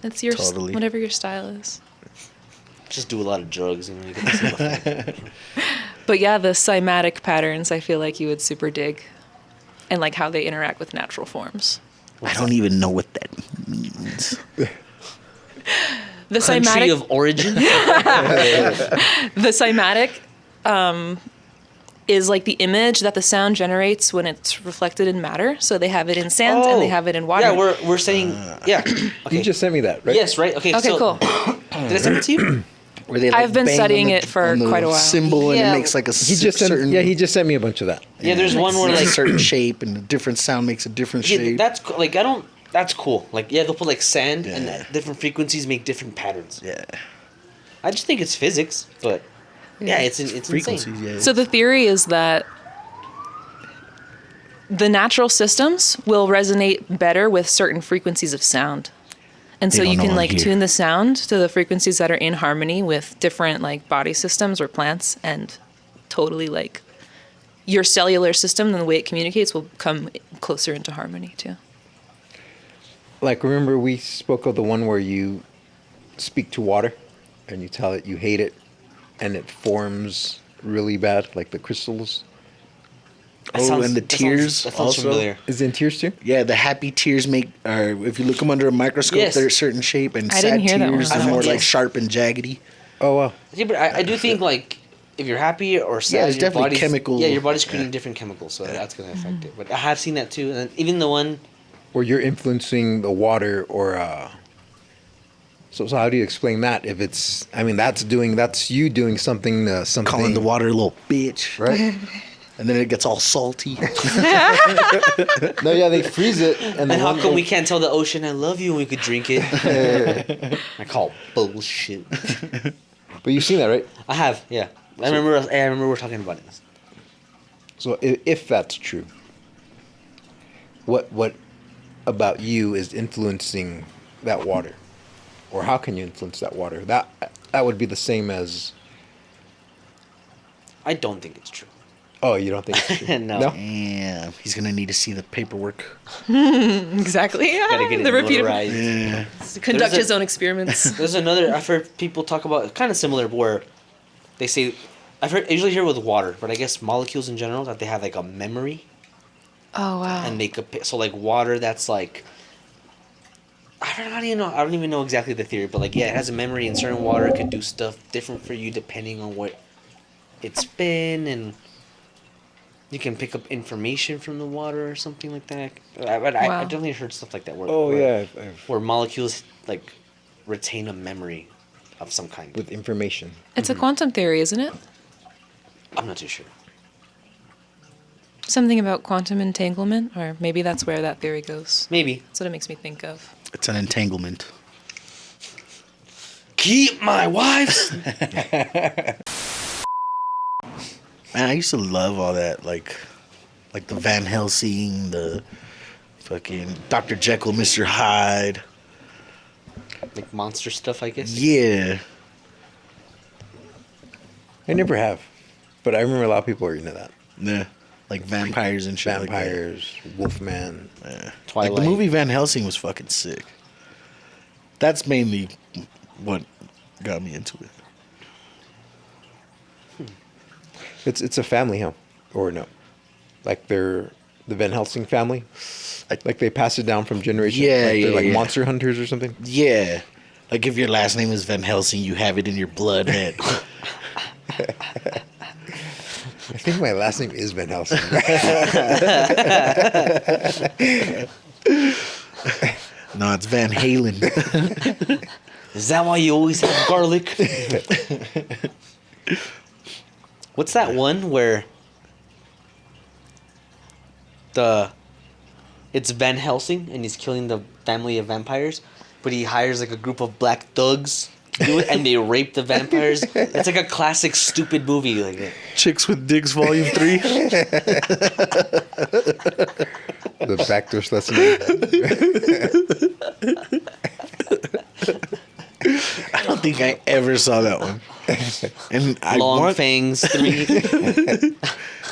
S4: It's your
S3: Totally.
S4: whatever your style is.
S2: Just do a lot of drugs, you know. You get the same effect.
S4: But yeah, the cymatic patterns I feel like you would super dig, and like how they interact with natural forms.
S3: I don't even know what that means.
S4: The
S2: Country
S4: cymatic,
S2: of origin.
S4: the cymatic, is like the image that the sound generates when it's reflected in matter. So they have it in sand and they have it in water.
S2: Yeah, we're saying yeah. Okay.
S1: You just sent me that, right?
S2: Yes, right. Okay.
S4: Okay,
S2: so,
S4: cool.
S2: Did I send it to you?
S3: Where they,
S4: I've been
S3: bang
S4: studying
S3: on the-
S4: it for
S3: on the
S4: quite a while.
S3: Symbol and
S2: Yeah.
S3: it makes like a
S1: He just sent.
S3: certain.
S1: Yeah, he just sent me a bunch of that.
S2: Yeah, there's one where
S3: makes a
S2: like
S3: certain shape and a different sound makes a different
S2: yeah,
S3: shape.
S2: that's like I don't. That's cool. Like yeah, they'll put like sand and
S3: Yeah.
S2: different frequencies make different patterns.
S3: Yeah.
S2: I just think it's physics, but yeah, it's
S3: Frequencies.
S2: insane.
S3: Yeah.
S4: So the theory is that the natural systems will resonate better with certain frequencies of sound. And
S3: They
S4: so
S3: don't
S4: you
S3: know
S4: can
S3: I'm
S4: like
S3: here.
S4: tune the sound to the frequencies that are in harmony with different like body systems or plants, and totally like your cellular system and the way it communicates will come closer into harmony too.
S1: Like, remember we spoke of the one where you speak to water and you tell it you hate it and it forms really bad, like the crystals.
S3: And the tears
S2: That sounds
S3: also.
S2: familiar.
S1: Is it in tears too?
S3: Yeah, the happy tears make, or if you look them under a microscope,
S2: Yes.
S3: they're a certain shape, and
S4: I
S3: sad
S4: didn't hear that
S3: tears
S4: one.
S3: are more
S2: Yes.
S3: like sharp and jaggedy.
S1: Oh wow.
S2: Yeah, but I do think like if you're happy or sad,
S3: Yeah, it's
S2: your
S3: definitely
S2: body's,
S3: chemical.
S2: Yeah, your body's creating different chemicals, so that's gonna affect it. But I have seen that too, and then even the one.
S1: Or you're influencing the water, or so how do you explain that? If it's, I mean, that's you doing something something.
S3: Calling the water a little bitch,
S1: right?
S3: and then it gets all salty.
S1: No, yeah, they freeze it, and
S2: And
S1: then
S2: how come we can't tell the ocean I love you when we could drink it? I call bullshit.
S1: But you've seen that, right?
S2: I have, yeah. I remember we're talking about it.
S1: So if that's true, what about you is influencing that water, or how can you influence that water? That would be the same as.
S2: I don't think it's true.
S1: Oh, you don't think it's true?
S2: No.
S3: Yeah, he's gonna need to see the paperwork.
S4: Exactly. Yeah.
S2: Gotta get it
S4: The repeated
S2: notarized.
S3: Yeah,
S4: conduct
S2: There's a-
S4: his own experiments.
S2: There's another. I've heard people talk about kind of similar where they say. I usually hear with water, but I guess molecules in general that they have like a memory
S4: Oh wow.
S2: and they could so like water that's like. I don't even know. I don't even know exactly the theory, but like yeah, it has a memory, and certain water could do stuff different for you depending on what it's been, and you can pick up information from the water or something like that. I
S4: Wow.
S2: definitely heard stuff like that. Where,
S1: Oh
S2: where,
S1: yeah,
S2: where molecules like retain a memory of some kind.
S1: with information.
S4: It's a quantum theory, isn't it?
S2: I'm not too sure.
S4: Something about quantum entanglement, or maybe that's where that theory goes.
S2: Maybe.
S4: That's what it makes me think of.
S3: it's an entanglement.
S2: Keep my wife's.
S3: Man, I used to love all that, like the Van Helsing, the fucking Dr. Jekyll, Mr. Hyde.
S2: Like monster stuff, I guess.
S3: Yeah,
S1: I never have, but I remember a lot of people are into that.
S3: yeah, like vampires and shit.
S1: Vampires, Wolfman.
S3: Like that. Yeah.
S2: Twilight.
S3: Like the movie Van Helsing was fucking sick. That's mainly what got me into it.
S1: It's a family, huh? Or no? Like they're The Van Helsing family. Like they pass it down from generation.
S3: Yeah,
S1: like
S3: yeah,
S1: they're like
S3: yeah.
S1: monster hunters or something.
S3: Yeah. Like if your last name is Van Helsing, you have it in your blood. That
S1: I think my last name is Van Helsing.
S3: no, it's Van Halen.
S2: Is that why you always have garlic? What's that one where it's Van Helsing and he's killing the family of vampires, but he hires like a group of black thugs to do it and they rape the vampires. It's like a classic stupid movie like that.
S3: Chicks with Dicks Volume 3.
S1: The backdoor lesson.
S3: I don't think I ever saw that one. And I
S2: Long
S3: want,
S2: Fangs 3.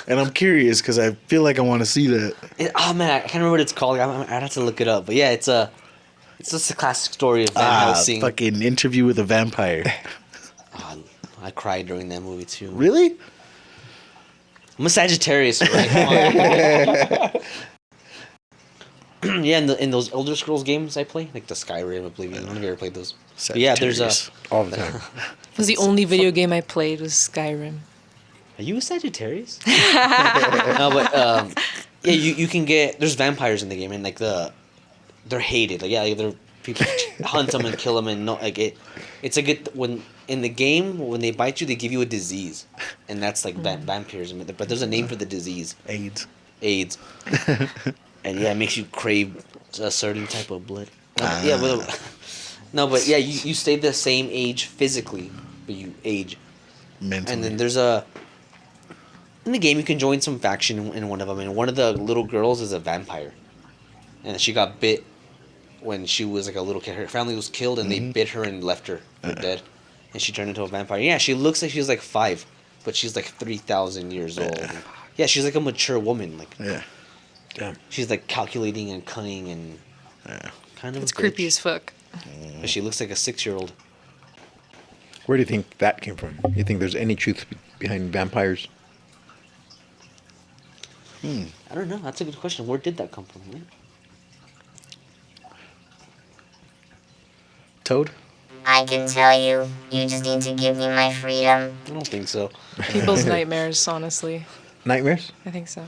S3: and I'm curious because I feel like I want to see that.
S2: Oh man, I can't remember what it's called. I'd have to look it up. But yeah, it's just a classic story of Van Helsing.
S3: Fucking Interview with a Vampire.
S2: Oh, I cried during that movie too.
S3: Really?
S2: I'm a Sagittarius, right? Come on. Yeah, in those Elder Scrolls games I play, like the Skyrim, I believe. None of you ever played those. But yeah, there's a.
S3: Sagittarius.
S1: All the time.
S4: It was the only video game I played was Skyrim.
S2: Are you a Sagittarius? No, but yeah, you can get. There's vampires in the game, and like they're hated. Like yeah, like, they're people hunt them and kill them, and no, like it's a good when in the game when they bite you, they give you a disease, and that's like vampirism. But there's a name for the disease.
S3: AIDS.
S2: AIDS. And yeah, it makes you crave a certain type of blood. Yeah, but no, but yeah, you stay the same age physically, but you age.
S3: Mentally.
S2: And then there's in the game you can join some faction in one of them, and one of the little girls is a vampire, and she got bit when she was like a little kid. Her family was killed, and they bit her and left her for dead, and she turned into a vampire. Yeah, she looks like she's like 5, but she's like 3,000 years old. Yeah, she's like a mature woman. Like
S3: Yeah.
S1: Damn.
S2: she's like calculating and cunning and kind of.
S4: It's
S2: a
S4: creepy
S2: bitch.
S4: as fuck.
S2: But she looks like a 6-year-old.
S1: Where do you think that came from? You think there's any truth behind vampires?
S2: I don't know. That's a good question. Where did that come from? Man?
S3: Toad?
S5: I can tell you. You just need to give me my freedom.
S2: I don't think so.
S4: People's nightmares, honestly.
S1: Nightmares?
S4: I think so.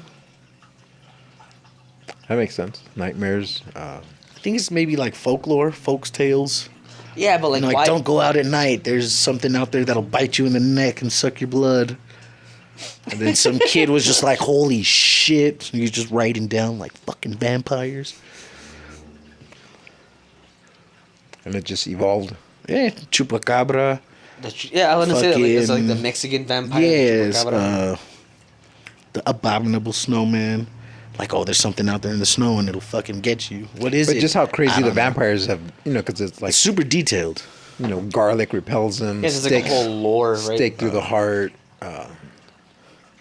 S1: That makes sense. Nightmares.
S3: I think it's maybe like folklore, folks' tales.
S2: Yeah, but like,
S3: Like,
S2: why?
S3: don't go out at night. There's something out there that'll bite you in the neck and suck your blood. And then some kid was just like, holy shit. He's just writing down like fucking vampires.
S1: And it just evolved.
S3: Yeah, chupacabra.
S2: Yeah, I want to say that like, it's like the
S3: Fucking-
S2: Mexican vampire.
S3: Yes,
S2: chupacabra.
S3: the abominable snowman. Like, oh, there's something out there in the snow and it'll fucking get you. What is
S1: But
S3: it?
S1: just how
S3: I
S1: crazy
S3: don't
S1: the
S3: know.
S1: vampires have, because it's like,
S3: It's super detailed.
S1: garlic repels them.
S2: Yeah, there's like a whole lore, right?
S1: Stake through the heart.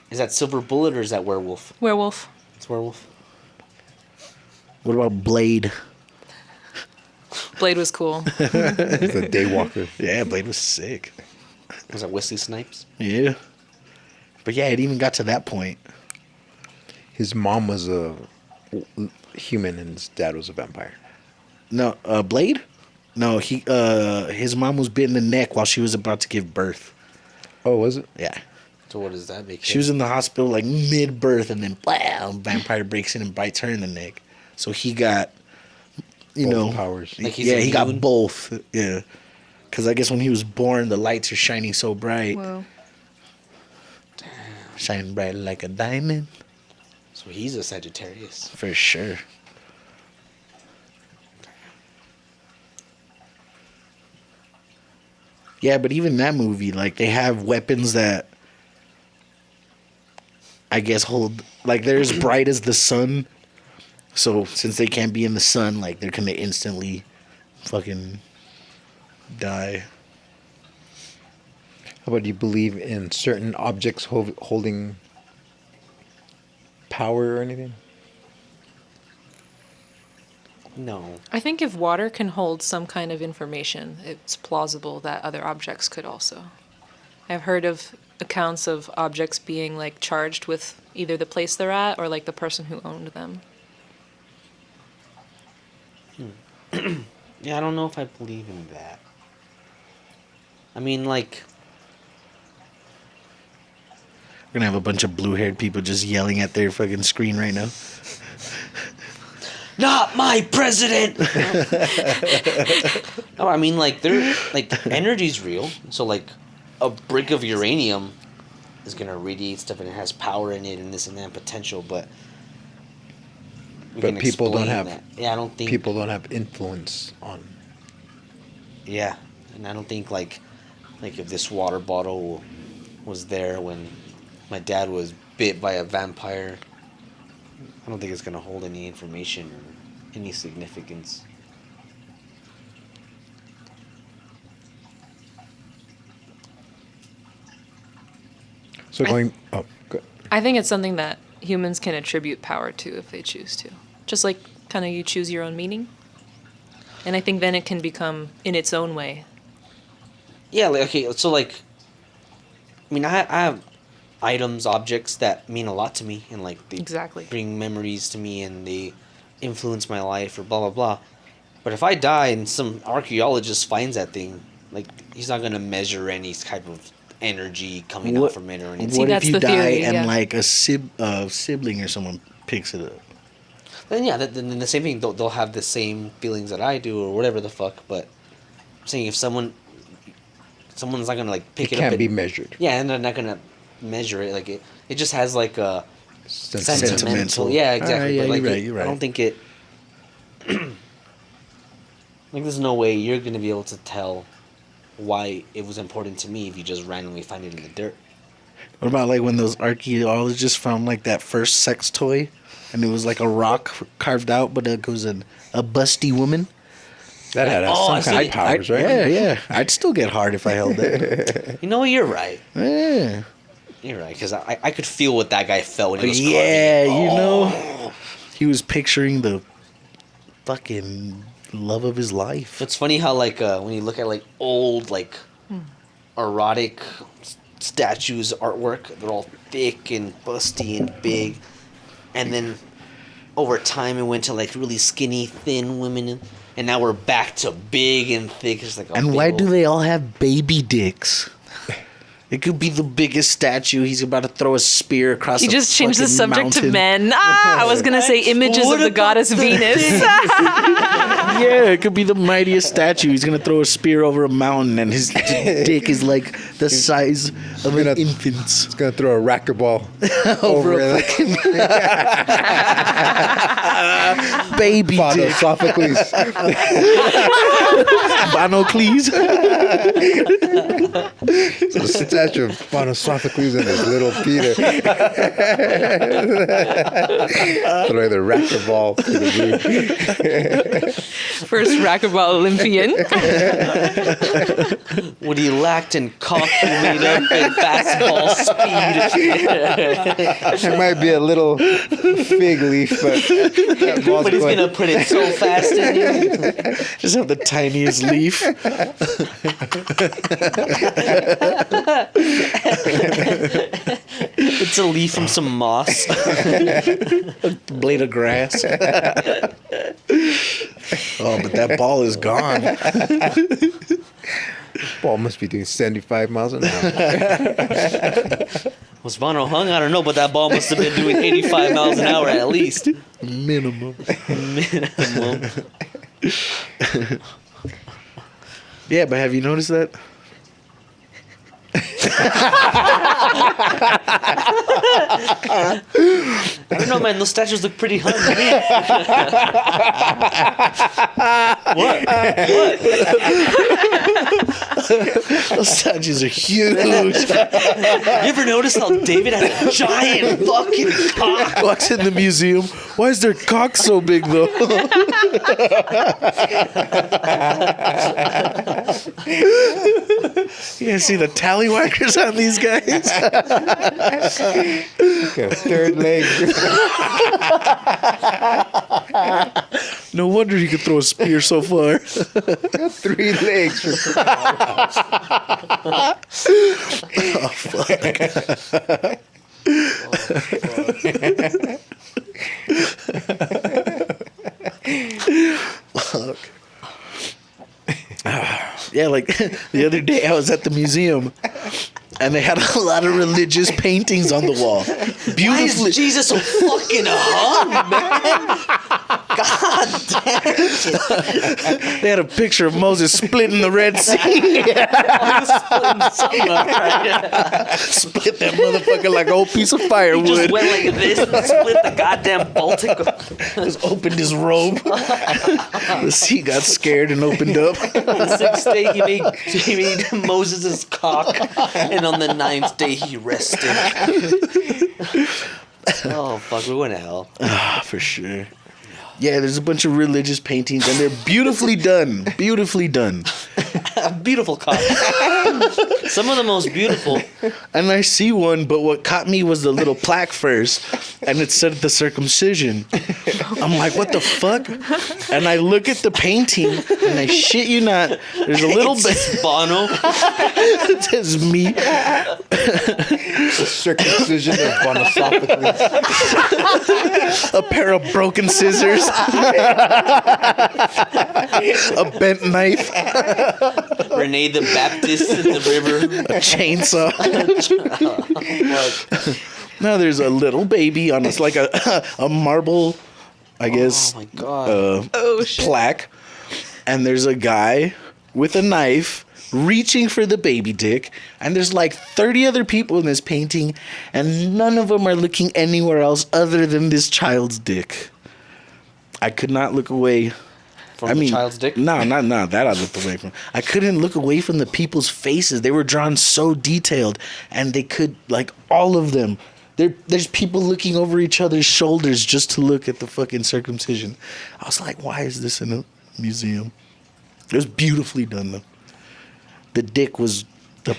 S2: Is that Silver Bullet or is that Werewolf?
S4: Werewolf.
S2: It's Werewolf.
S3: What about Blade?
S4: Blade was cool.
S1: It's a daywalker.
S3: Yeah, Blade was sick.
S2: Was that Wesley Snipes?
S3: Yeah. But yeah, it even got to that point.
S1: His mom was a human and his dad was a vampire.
S3: No, Blade? No, his mom was bit in the neck while she was about to give birth.
S1: Oh, was it?
S3: Yeah.
S2: So what does that make?
S3: She was in the hospital like mid-birth and then blam, vampire breaks in and bites her in the neck. So he got,
S1: Both powers.
S2: Like he's
S3: yeah, he got
S2: immune?
S3: both. Yeah. Because I guess when he was born, the lights are shining so bright.
S4: Whoa.
S3: Shining bright like a diamond.
S2: So he's a Sagittarius.
S3: For sure. Yeah, but even that movie, like, they have weapons that I guess hold, like, they're as bright as the sun. So since they can't be in the sun, like, they're gonna instantly fucking die.
S1: How about, do you believe in certain objects holding power or anything?
S2: No.
S4: I think if water can hold some kind of information, it's plausible that other objects could also. I've heard of accounts of objects being like charged with either the place they're at or like the person who owned them.
S2: Yeah, I don't know if I believe in that. I mean, like,
S3: We're gonna have a bunch of blue-haired people just yelling at their fucking screen right now.
S2: not my president. No, I mean, like, energy's real. So, like, a brick of uranium is gonna radiate stuff, and it has power in it, and this and that potential. But we
S1: But
S2: can
S1: people don't
S2: explain
S1: have
S2: that. Yeah, I don't think
S1: people don't have influence on.
S2: Yeah, and I don't think like if this water bottle was there when my dad was bit by a vampire, I don't think it's gonna hold any information or any significance.
S1: So going. Oh, good.
S4: I think it's something that humans can attribute power to if they choose to. Just like kind of you choose your own meaning. And I think then it can become in its own way.
S2: Yeah, like, okay, so like, I mean, I have items, objects that mean a lot to me, and like they
S4: Exactly.
S2: bring memories to me, and they influence my life, or blah blah blah. But if I die and some archaeologist finds that thing, like he's not gonna measure any type of energy coming out from it or anything.
S3: What if
S4: that's
S3: you
S4: the
S3: die
S4: theory,
S3: and
S4: yeah.
S3: like a sibling or someone picks it up?
S2: Then yeah, then the same thing. They'll have the same feelings that I do, or whatever the fuck. But I'm saying if someone's not gonna like pick
S1: It
S2: it up,
S1: can't be
S2: and-
S1: measured.
S2: Yeah, and they're not gonna measure it. Like it just has like a
S1: Sentimental.
S2: sentimental. Yeah, exactly.
S3: Alright, yeah,
S2: but like
S3: you're right.
S2: I don't think it. Like there's no way you're gonna be able to tell why it was important to me if you just randomly find it in the dirt.
S3: What about like when those archaeologists found like that first sex toy, and it was like a rock carved out, but it was a busty woman?
S1: That had some kind of powers, right?
S3: Yeah. I'd still get hard if I held that.
S2: You know what? You're right.
S3: Yeah.
S2: You're right, because I could feel what that guy felt when he was carving
S3: Yeah,
S2: it.
S3: you know, he was picturing the fucking love of his life.
S2: It's funny how like when you look at like old like erotic statues artwork, they're all thick and busty and big, and then over time it went to like really skinny, thin women, and now we're back to big and thick. It's like a
S3: And
S2: big
S3: why
S2: old-
S3: do they all have baby dicks? It could be the biggest statue. He's about to throw a spear across.
S4: You
S3: a
S4: just changed the
S3: fucking
S4: subject to
S3: mountain.
S4: men. I was going to say images
S2: What
S4: of the
S2: about
S4: goddess Venus.
S3: Yeah, it could be the mightiest statue. He's gonna throw a spear over a mountain, and his dick is like the size of an infant's.
S1: It's gonna throw a racquetball
S3: Over
S1: over
S3: a
S1: the
S3: fucking baby dick.
S1: Sophocles.
S3: Banocles.
S1: It's a statue of Sophocles and his little Peter. Throw the racquetball to the roof.
S4: First racquetball Olympian.
S2: what he lacked in cock, he made up in fastball speed.
S1: It might be a little fig leaf, but that ball's
S2: But he's
S1: going.
S2: gonna put it so fast in you.
S3: Just have the tiniest leaf.
S2: It's a leaf from some moss.
S3: Blade of grass. Oh, but that ball is gone.
S1: Ball must be doing 75 miles an hour.
S2: Was Bono hung? I don't know, but that ball must have been doing 85 miles an hour at least.
S3: Minimum.
S2: Minimum.
S3: Yeah, but have you noticed that?
S2: I don't know, man. Those statues look pretty hung to me. What?
S3: Those statues are huge.
S2: You ever notice how David has a giant fucking cock?
S3: Walks in the museum. Why is their cock so big, though? You guys see the tallywhackers on these guys?
S1: Okay, third leg.
S3: No wonder he could throw a spear so far.
S1: 3 legs. For
S3: Oh, fuck. Fuck. Yeah, like the other day I was at the museum and they had a lot of religious paintings on the wall.
S2: Why
S3: Beautifully.
S2: is Jesus so fucking hung, man? God damn it.
S3: They had a picture of Moses splitting the Red Sea. Split that motherfucker like an old piece of
S2: He just
S3: firewood.
S2: went like this and split the goddamn Baltic.
S3: Just opened his robe. The sea got scared and opened up.
S2: The 6th day he made Moses' cock, and on the 9th day he rested. Oh fuck, we went to hell.
S3: Ah, for sure. Yeah, there's a bunch of religious paintings and they're beautifully done. Beautifully done.
S2: A beautiful cock. Some of the most beautiful.
S3: And I see one, but what caught me was the little plaque first, and it said the circumcision. I'm like, what the fuck? And I look at the painting, and I shit you not, there's a little bit.
S2: Bono.
S3: It says me.
S1: The circumcision of Bonosophocles.
S3: A pair of broken scissors. A bent knife.
S2: Renee the Baptist in the river.
S3: A chainsaw. Now there's a little baby on it's like a marble, I guess,
S2: Oh my god.
S4: Oh shit.
S3: plaque, and there's a guy with a knife reaching for the baby dick, and there's like 30 other people in this painting, and none of them are looking anywhere else other than this child's dick. I could not look away.
S2: From the child's dick?
S3: No, not that I looked away from. I couldn't look away from the people's faces. They were drawn so detailed, and they could, like, all of them. There's people looking over each other's shoulders just to look at the fucking circumcision. I was like, why is this in a museum? It was beautifully done, though. The dick was the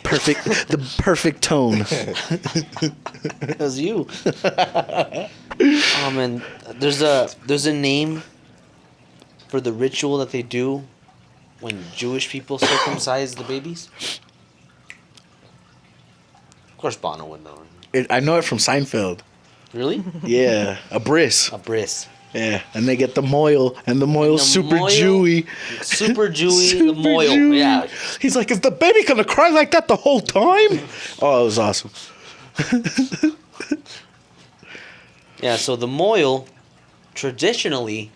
S3: perfect tone.
S2: That was you. Oh man, there's a name for the ritual that they do when Jewish people circumcise the babies. Of course, Bono would know.
S3: I know it from Seinfeld.
S2: Really?
S3: Yeah, a bris.
S2: A bris.
S3: Yeah, and they get the moil, and the moil's
S2: The
S3: super
S2: moil-
S3: Jewy.
S2: Super Jewy,
S3: Super
S2: the moil.
S3: Jewy.
S2: Yeah.
S3: He's like, is the baby gonna cry like that the whole time? Oh, it was awesome.
S2: Yeah, so the moil traditionally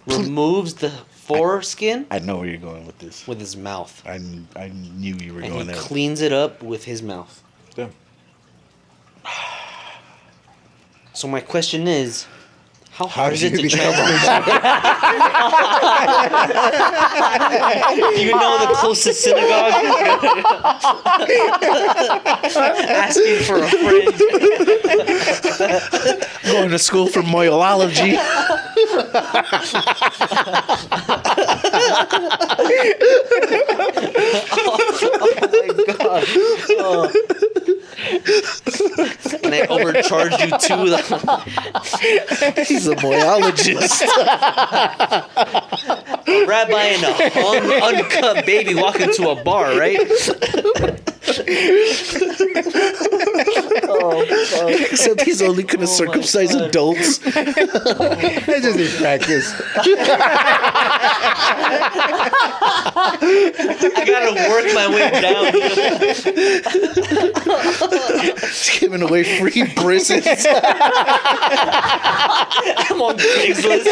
S2: removes the foreskin
S3: I know where you're going with this.
S2: with his mouth.
S3: I knew you were
S2: And
S3: going
S2: he
S3: there.
S2: cleans it up with his mouth.
S1: Yeah.
S2: So my question is, how hard is it
S1: do
S2: to
S1: you become
S2: transport? Do you know the closest synagogue? Asking for a friend.
S3: Going to school for moilology.
S2: Oh my god. Oh. And I overcharged you too.
S3: He's a moilologist.
S2: A rabbi and a uncut baby walk into a bar, right?
S3: Except he's only gonna circumcise
S2: God.
S3: adults.
S1: I just need practice.
S2: I gotta work my way down.
S3: He's giving away free brisets.
S2: I'm on Craigslist.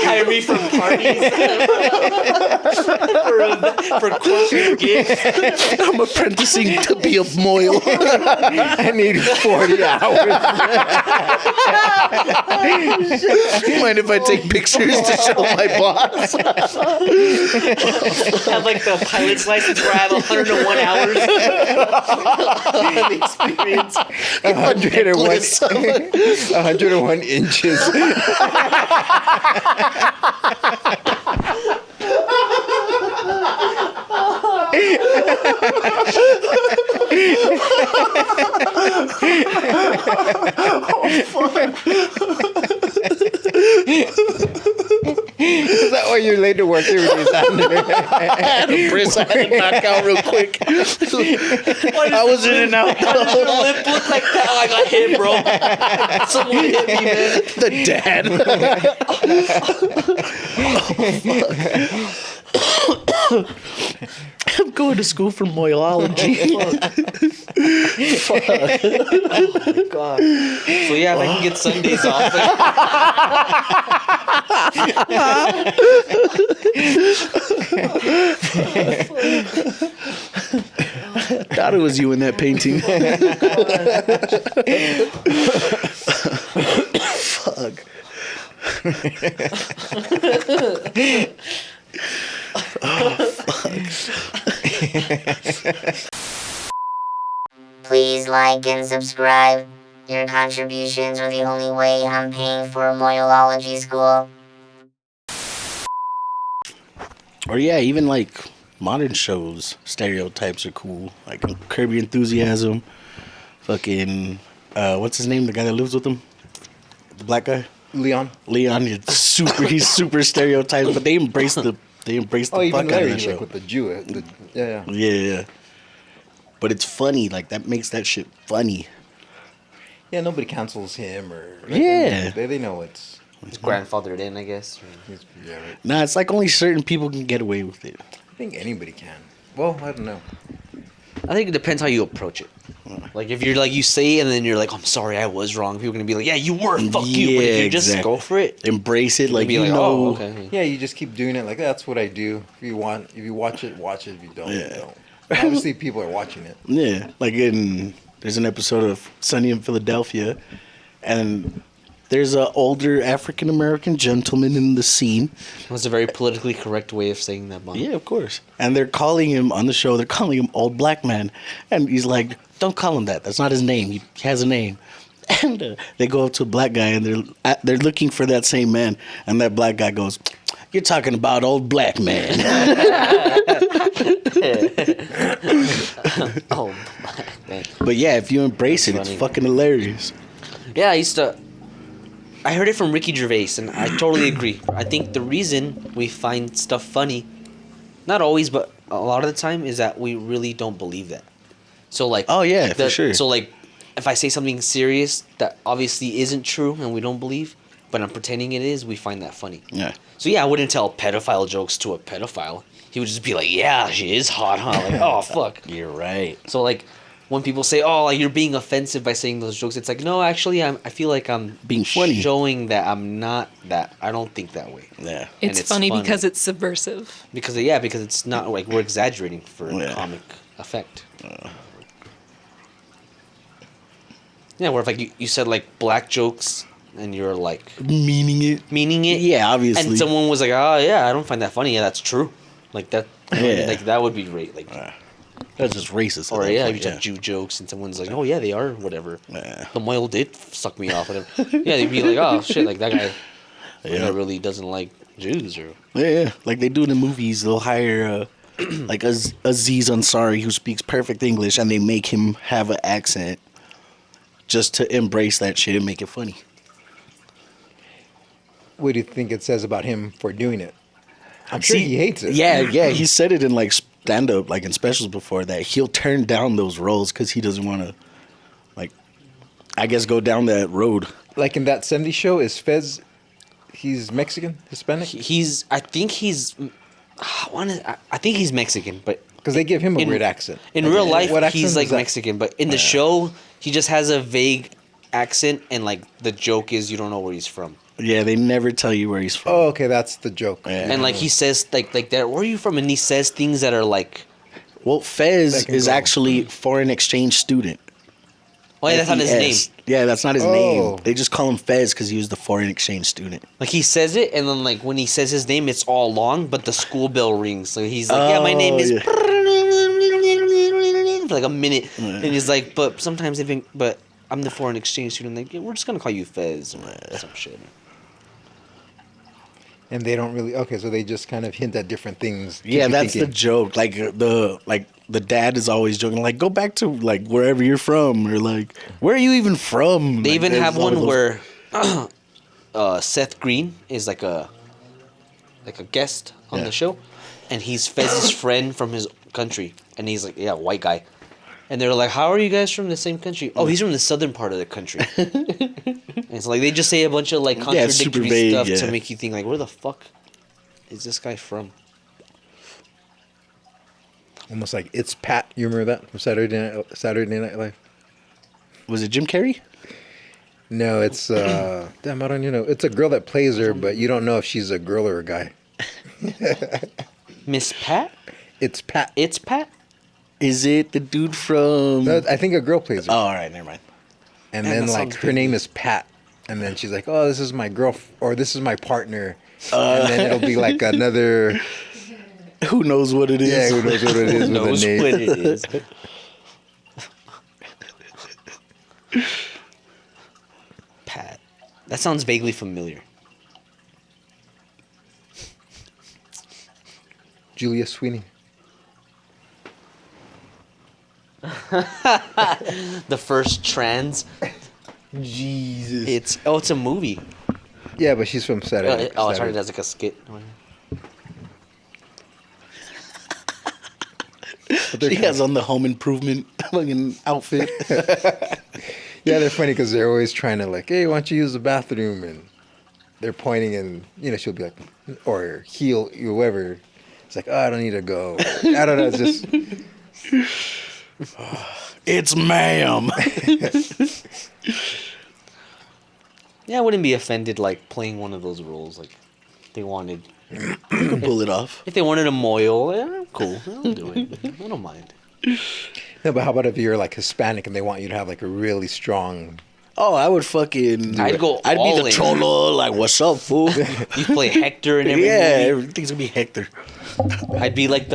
S2: Hire me for parties. for corporate gigs.
S3: I'm apprenticing to be a moil.
S1: I need 40 hours.
S3: Mind if I take pictures to show my boss?
S2: Have like the pilot's license where I have 101 hours of experience.
S1: 101 inches. Is that why you're late to work every day, Sander.
S3: I had to knock out real quick. I was in and out.
S2: Why does your lip look like that? I got hit, bro. Someone hit me, man.
S3: The dad. I'm going to school for moyology. Fuck.
S2: Oh my god. So yeah, if I can get Sundays off.
S3: I thought it was you in that painting. Fuck.
S5: Please like and subscribe. Your contributions are the only way I'm paying for moyology school.
S3: Or yeah, even like modern shows, stereotypes are cool. Like Curb Your Enthusiasm, fucking what's his name? The guy that lives with him, the black guy,
S1: Leon.
S3: Leon. It's super. He's super stereotyped, but they embrace the
S1: Oh, even
S3: fuck out of
S1: Larry,
S3: that show.
S1: like with the Jew. Yeah.
S3: Yeah. But it's funny. Like that makes that shit funny.
S1: Yeah, nobody cancels him or.
S3: Yeah.
S1: They know it's.
S2: It's grandfathered in, I guess.
S1: Yeah, right.
S3: Nah, it's like only certain people can get away with it.
S1: I think anybody can. Well, I don't know.
S2: I think it depends how you approach it. Like if you're like you say and then you're like, I'm sorry, I was wrong. People are gonna be like, yeah, you were. Fuck you. But if you just
S3: exactly.
S2: go for it,
S3: Embrace it. Like
S2: be
S3: you
S2: like,
S3: know.
S2: oh, okay.
S1: Yeah, you just keep doing it. Like that's what I do. If you watch it, watch it. If you don't, you
S3: Yeah.
S1: don't. And obviously, people are watching it.
S3: Yeah, like there's an episode of Sunny in Philadelphia, and there's an older African American gentleman in the scene.
S2: That's a very politically correct way of saying that, Mom.
S3: Yeah, of course. And they're calling him on the show. They're calling him old black man, and he's like, "Don't call him that. That's not his name. He has a name." And they go up to a black guy, and they're looking for that same man, and that black guy goes, "You're talking about old black man."
S2: Oh, man.
S3: But yeah, if you embrace
S2: That's
S3: it, it's
S2: funny.
S3: fucking hilarious.
S2: Yeah, I heard it from Ricky Gervais, and I totally agree. I think the reason we find stuff funny, not always, but a lot of the time, is that we really don't believe that. So like,
S3: Oh, yeah, for sure.
S2: So like, if I say something serious that obviously isn't true and we don't believe, but I'm pretending it is, we find that funny.
S3: Yeah.
S2: So yeah, I wouldn't tell pedophile jokes to a pedophile. He would just be like, "Yeah, she is hot, huh?" Like, "Oh fuck."
S3: You're right.
S2: So like, when people say, "Oh, like you're being offensive by saying those jokes," it's like, no, actually, I feel like I'm
S3: Being funny.
S2: showing that I'm not that. I don't think that way.
S3: Yeah.
S4: It's,
S2: it's
S4: funny
S2: funny.
S4: because it's subversive.
S2: Because it's not like we're exaggerating for
S3: Yeah.
S2: comic effect. Yeah, where if like you said like black jokes and you're like
S3: Meaning it.
S2: meaning it,
S3: Yeah, obviously.
S2: and someone was like, "Oh yeah, I don't find that funny." Yeah, that's true. Like that.
S3: Yeah.
S2: Like that would be great. Like.
S3: That's just racist. at
S2: Or
S3: that
S2: yeah,
S3: point,
S2: you just Jew jokes, and someone's like, "Oh yeah, they are whatever."
S3: Yeah.
S2: The Moyle did suck me off, whatever. Yeah, they'd be like, "Oh shit, like that guy,
S3: Yeah.
S2: really doesn't like Jews," or
S3: Yeah, like they do in the movies. They'll hire like Aziz Ansari who speaks perfect English, and they make him have an accent just to embrace that shit and make it funny.
S1: What do you think it says about him for doing it? I'm sure he hates it.
S3: Yeah, he said it in like stand up, like in specials before, that he'll turn down those roles because he doesn't want to, like, I guess go down that road.
S1: Like in that 70s show, is Fez, he's Mexican, Hispanic?
S2: he's. I think he's. I think he's Mexican, but
S1: Because they give him a
S2: in-
S1: weird accent.
S2: in
S1: Like,
S2: real life,
S1: what accent
S2: he's
S1: is
S2: like
S1: that?
S2: Mexican. But in the show, he just has a vague accent, and like the joke is you don't know where he's from.
S3: Yeah, they never tell you where he's from.
S1: Oh, okay, that's the joke.
S3: Yeah.
S2: And like he says like that, "Where are you from?" And he says things that are like,
S3: Well, Fez
S1: That can
S3: is
S1: go.
S3: actually foreign exchange student.
S2: "Oh yeah, that's not his name."
S3: FES. Yeah, that's not his
S1: Oh.
S3: name. They just call him Fez because he was the foreign exchange student.
S2: Like he says it, and then like when he says his name, it's all long, but the school bell rings. So he's like, "Yeah, my name is,"
S3: yeah.
S2: for like a minute, and he's like, "But sometimes but I'm the foreign exchange student. Like, yeah, we're just gonna call you Fez or some shit."
S1: And they don't really, okay, so they just kind of hint at different things. keep
S3: Yeah,
S1: you
S3: that's the
S1: thinking.
S3: joke. Like the dad is always joking, like, go back to like wherever you're from, or like, where are you even from?
S2: They
S3: Like,
S2: even
S3: there's
S2: have
S3: all
S2: one
S3: those-
S2: where Seth Green is like a like a guest on
S3: Yeah.
S2: the show, and he's Fez's friend from his country, and he's like, yeah, white guy, and they're like, how are you guys from the same country? Oh, he's from the southern part of the country. And it's like they just say a bunch of like
S3: Yeah, it's super
S2: contradictory
S3: vague,
S2: stuff
S3: yeah.
S2: to make you think like, where the fuck is this guy from?
S1: Almost like It's Pat. You remember that from Saturday Night Live?
S3: Was it Jim Carrey?
S1: No, it's damn. I don't even know. It's a girl that plays her, but you don't know if she's a girl or a guy.
S2: Miss Pat?
S1: It's Pat.
S2: It's Pat?
S3: Is it the dude from?
S1: No, I think a girl plays her.
S3: Oh, all right, never mind.
S1: And
S2: Man,
S1: then
S2: that
S1: like
S2: sounds
S1: her name is Pat, and then she's like, "Oh, this is my girl, or this is my partner," and then it'll be like another.
S3: Who knows what it is?
S1: Yeah, who knows what it is with
S2: Knows
S1: a name?
S2: what it is. Pat. That sounds vaguely familiar.
S1: Julia Sweeney.
S2: The first trans.
S3: Jesus.
S2: It's a movie.
S1: Yeah, but she's from Saturday.
S2: Oh, it's
S1: Saturday.
S2: already does like a skit.
S1: But they're
S3: She has on the home improvement fucking outfit.
S1: Yeah, they're funny because they're always trying to like, hey, why don't you use the bathroom? And they're pointing, and she'll be like, or he'll, whoever. It's like, oh, I don't need to go. I don't know. It's just
S3: It's ma'am.
S2: Yeah, I wouldn't be offended like playing one of those roles. Like, if they wanted,
S3: You can pull it off.
S2: if they wanted a moil, yeah, cool. I'll do it. I don't mind.
S1: no. But how about if you're like Hispanic and they want you to have like a really strong?
S3: Oh, I would fucking.
S2: I'd go
S3: I'd be
S2: all
S3: the
S2: in.
S3: cholo. Like, what's up, fool?
S2: You play Hector and everything.
S3: Yeah, everything's gonna be Hector.
S2: I'd be like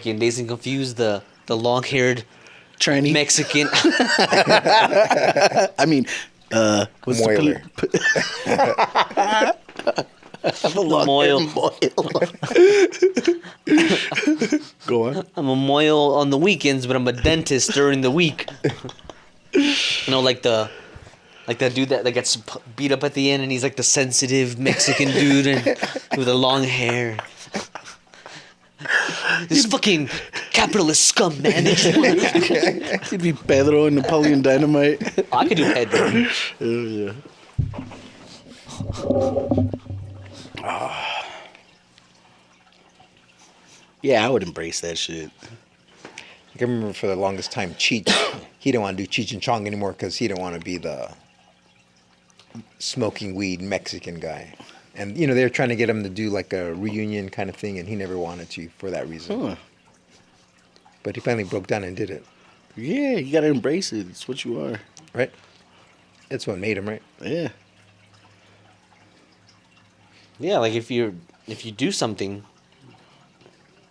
S2: in Dazed and Confused, the long-haired
S3: Tranny.
S2: Mexican.
S3: I mean, what's
S1: Moiler.
S3: the
S2: Moil.
S3: Go on.
S2: I'm a moil on the weekends, but I'm a dentist during the week. Like that dude that gets beat up at the end, and he's like the sensitive Mexican dude and with the long hair. This fucking capitalist scum, man. They just wanna...
S3: He'd be Pedro and Napoleon Dynamite.
S2: I could do Pedro.
S3: Yeah. Yeah, I would embrace that shit.
S1: I can remember for the longest time, Cheech. He didn't want to do Cheech and Chong anymore because he didn't want to be the smoking weed Mexican guy. And they were trying to get him to do like a reunion kind of thing, and he never wanted to for that reason.
S3: Huh.
S1: But he finally broke down and did it.
S3: Yeah, you gotta embrace it. It's what you are.
S1: Right? It's what made him, right?
S3: Yeah.
S2: Yeah, like if you do something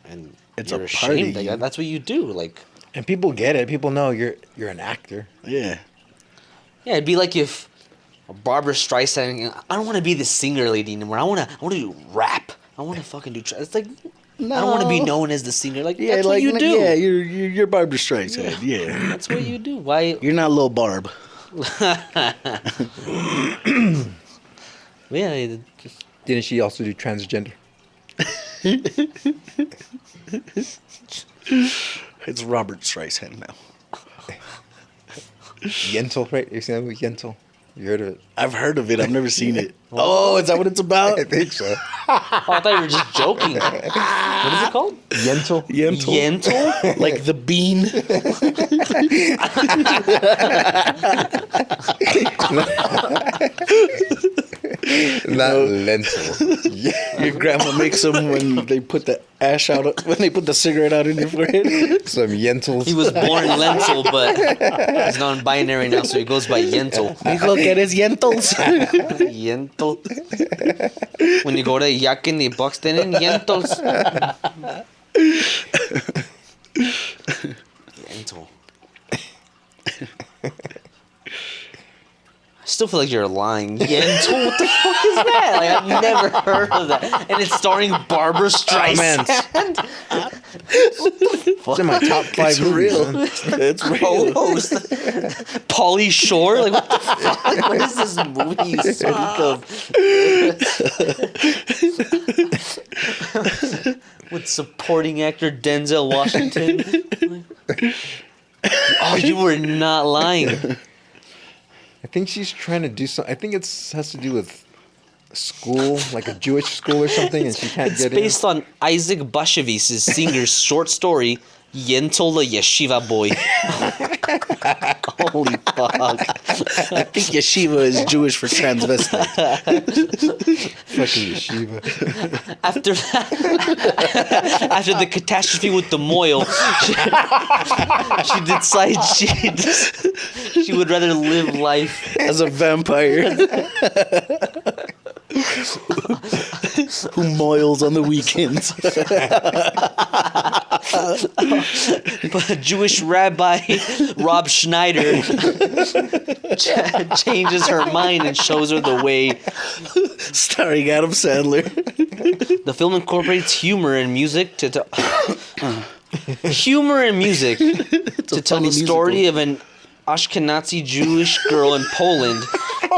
S2: and
S3: It's
S2: you're
S3: a
S2: ashamed,
S3: party.
S2: like, that's what you do. Like,
S1: And people get it. People know you're an actor.
S3: Yeah.
S2: yeah, it'd be like if Barbara Streisand. I don't want to be the singer lady anymore. I want to do rap. I want to fucking do. It's like I don't want to be known as the singer. Like
S3: Yeah,
S2: that's
S3: like
S2: what you do.
S3: Yeah, you're Barbara Streisand. Yeah.
S2: That's what you do. Why?
S3: You're not Lil Barb.
S2: Yeah, it just
S1: Didn't she also do transgender?
S3: It's Robert Streisand now.
S1: Yentl, right? You seen that movie, Yentl? You heard of it?
S3: I've heard of it. I've never seen it. Oh, is that what it's about?
S1: I think so.
S2: Oh, I thought you were just joking. What is it called?
S1: Yentl?
S2: Yentl?
S3: Like the bean.
S1: Not lentil.
S3: Your grandma makes them when they put the ash out, when they put the cigarette out in your forehead.
S1: Some Yentls.
S2: He was born lentil, but he's non-binary now, so he goes by Yentl.
S3: Dijo que eres yentels.
S2: Yentl. When you go to Yakin, the box tienen Yentls. Yentl. I still feel like you're lying. Yentl? What the fuck is that? Like, I've never heard of that. And it's starring Barbara Streisand.
S1: It's in my top 5
S3: It's
S1: movies.
S3: real.
S1: man.
S3: It's real.
S2: Co-host Pauly Shore. Like what the fuck? Like, what is this movie you speak of? Supporting actor Denzel Washington. Oh, you were not lying.
S1: I think she's trying to do something. I think has to do with school, like a Jewish school or something, and she can't
S2: It's
S1: get
S2: based
S1: in.
S2: on Isaac Bashevis' singer's short story, Yentl the Yeshiva Boy. Holy fuck.
S3: I think yeshiva is Jewish for transvestite.
S1: Fucking yeshiva.
S2: After the catastrophe with the moil, she decides she would rather live life
S3: As a vampire. Who moils on the weekends.
S2: But Jewish rabbi Rob Schneider changes her mind and shows her the way.
S3: Starring Adam Sandler.
S2: The film incorporates humor and music to tell the story of an Ashkenazi Jewish girl in Poland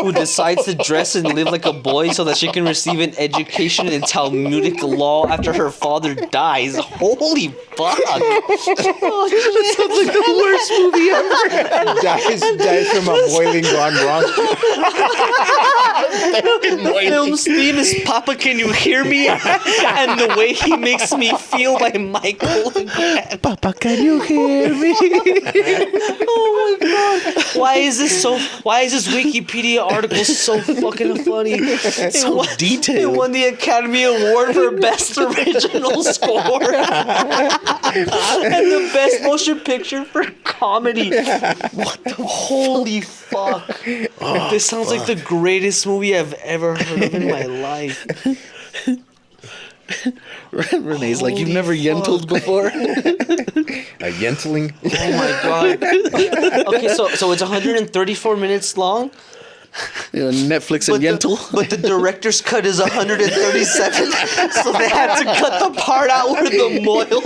S2: who decides to dress and live like a boy so that she can receive an education in Talmudic law after her father dies. Holy fuck.
S3: That sounds like the worst movie ever.
S1: dies from a boiling gone wrong.
S2: The film's theme is Papa, Can You Hear Me? And The Way He Makes Me Feel by Michael.
S3: Papa, can you hear me?
S2: Oh my god. Why is this Wikipedia article so fucking funny?
S3: So detailed.
S2: It won the Academy Award for Best Original Score. And the Best Motion Picture for Comedy. What the holy fuck. This sounds like the greatest movie I've ever heard of in my life.
S3: Renee's like, you've never
S2: Holy
S3: yentled before?
S1: A yentling.
S2: Oh my god. Okay, so it's 134 minutes long.
S3: Netflix and yentle.
S2: But the director's cut is 137, so they had to cut the part out where the moil.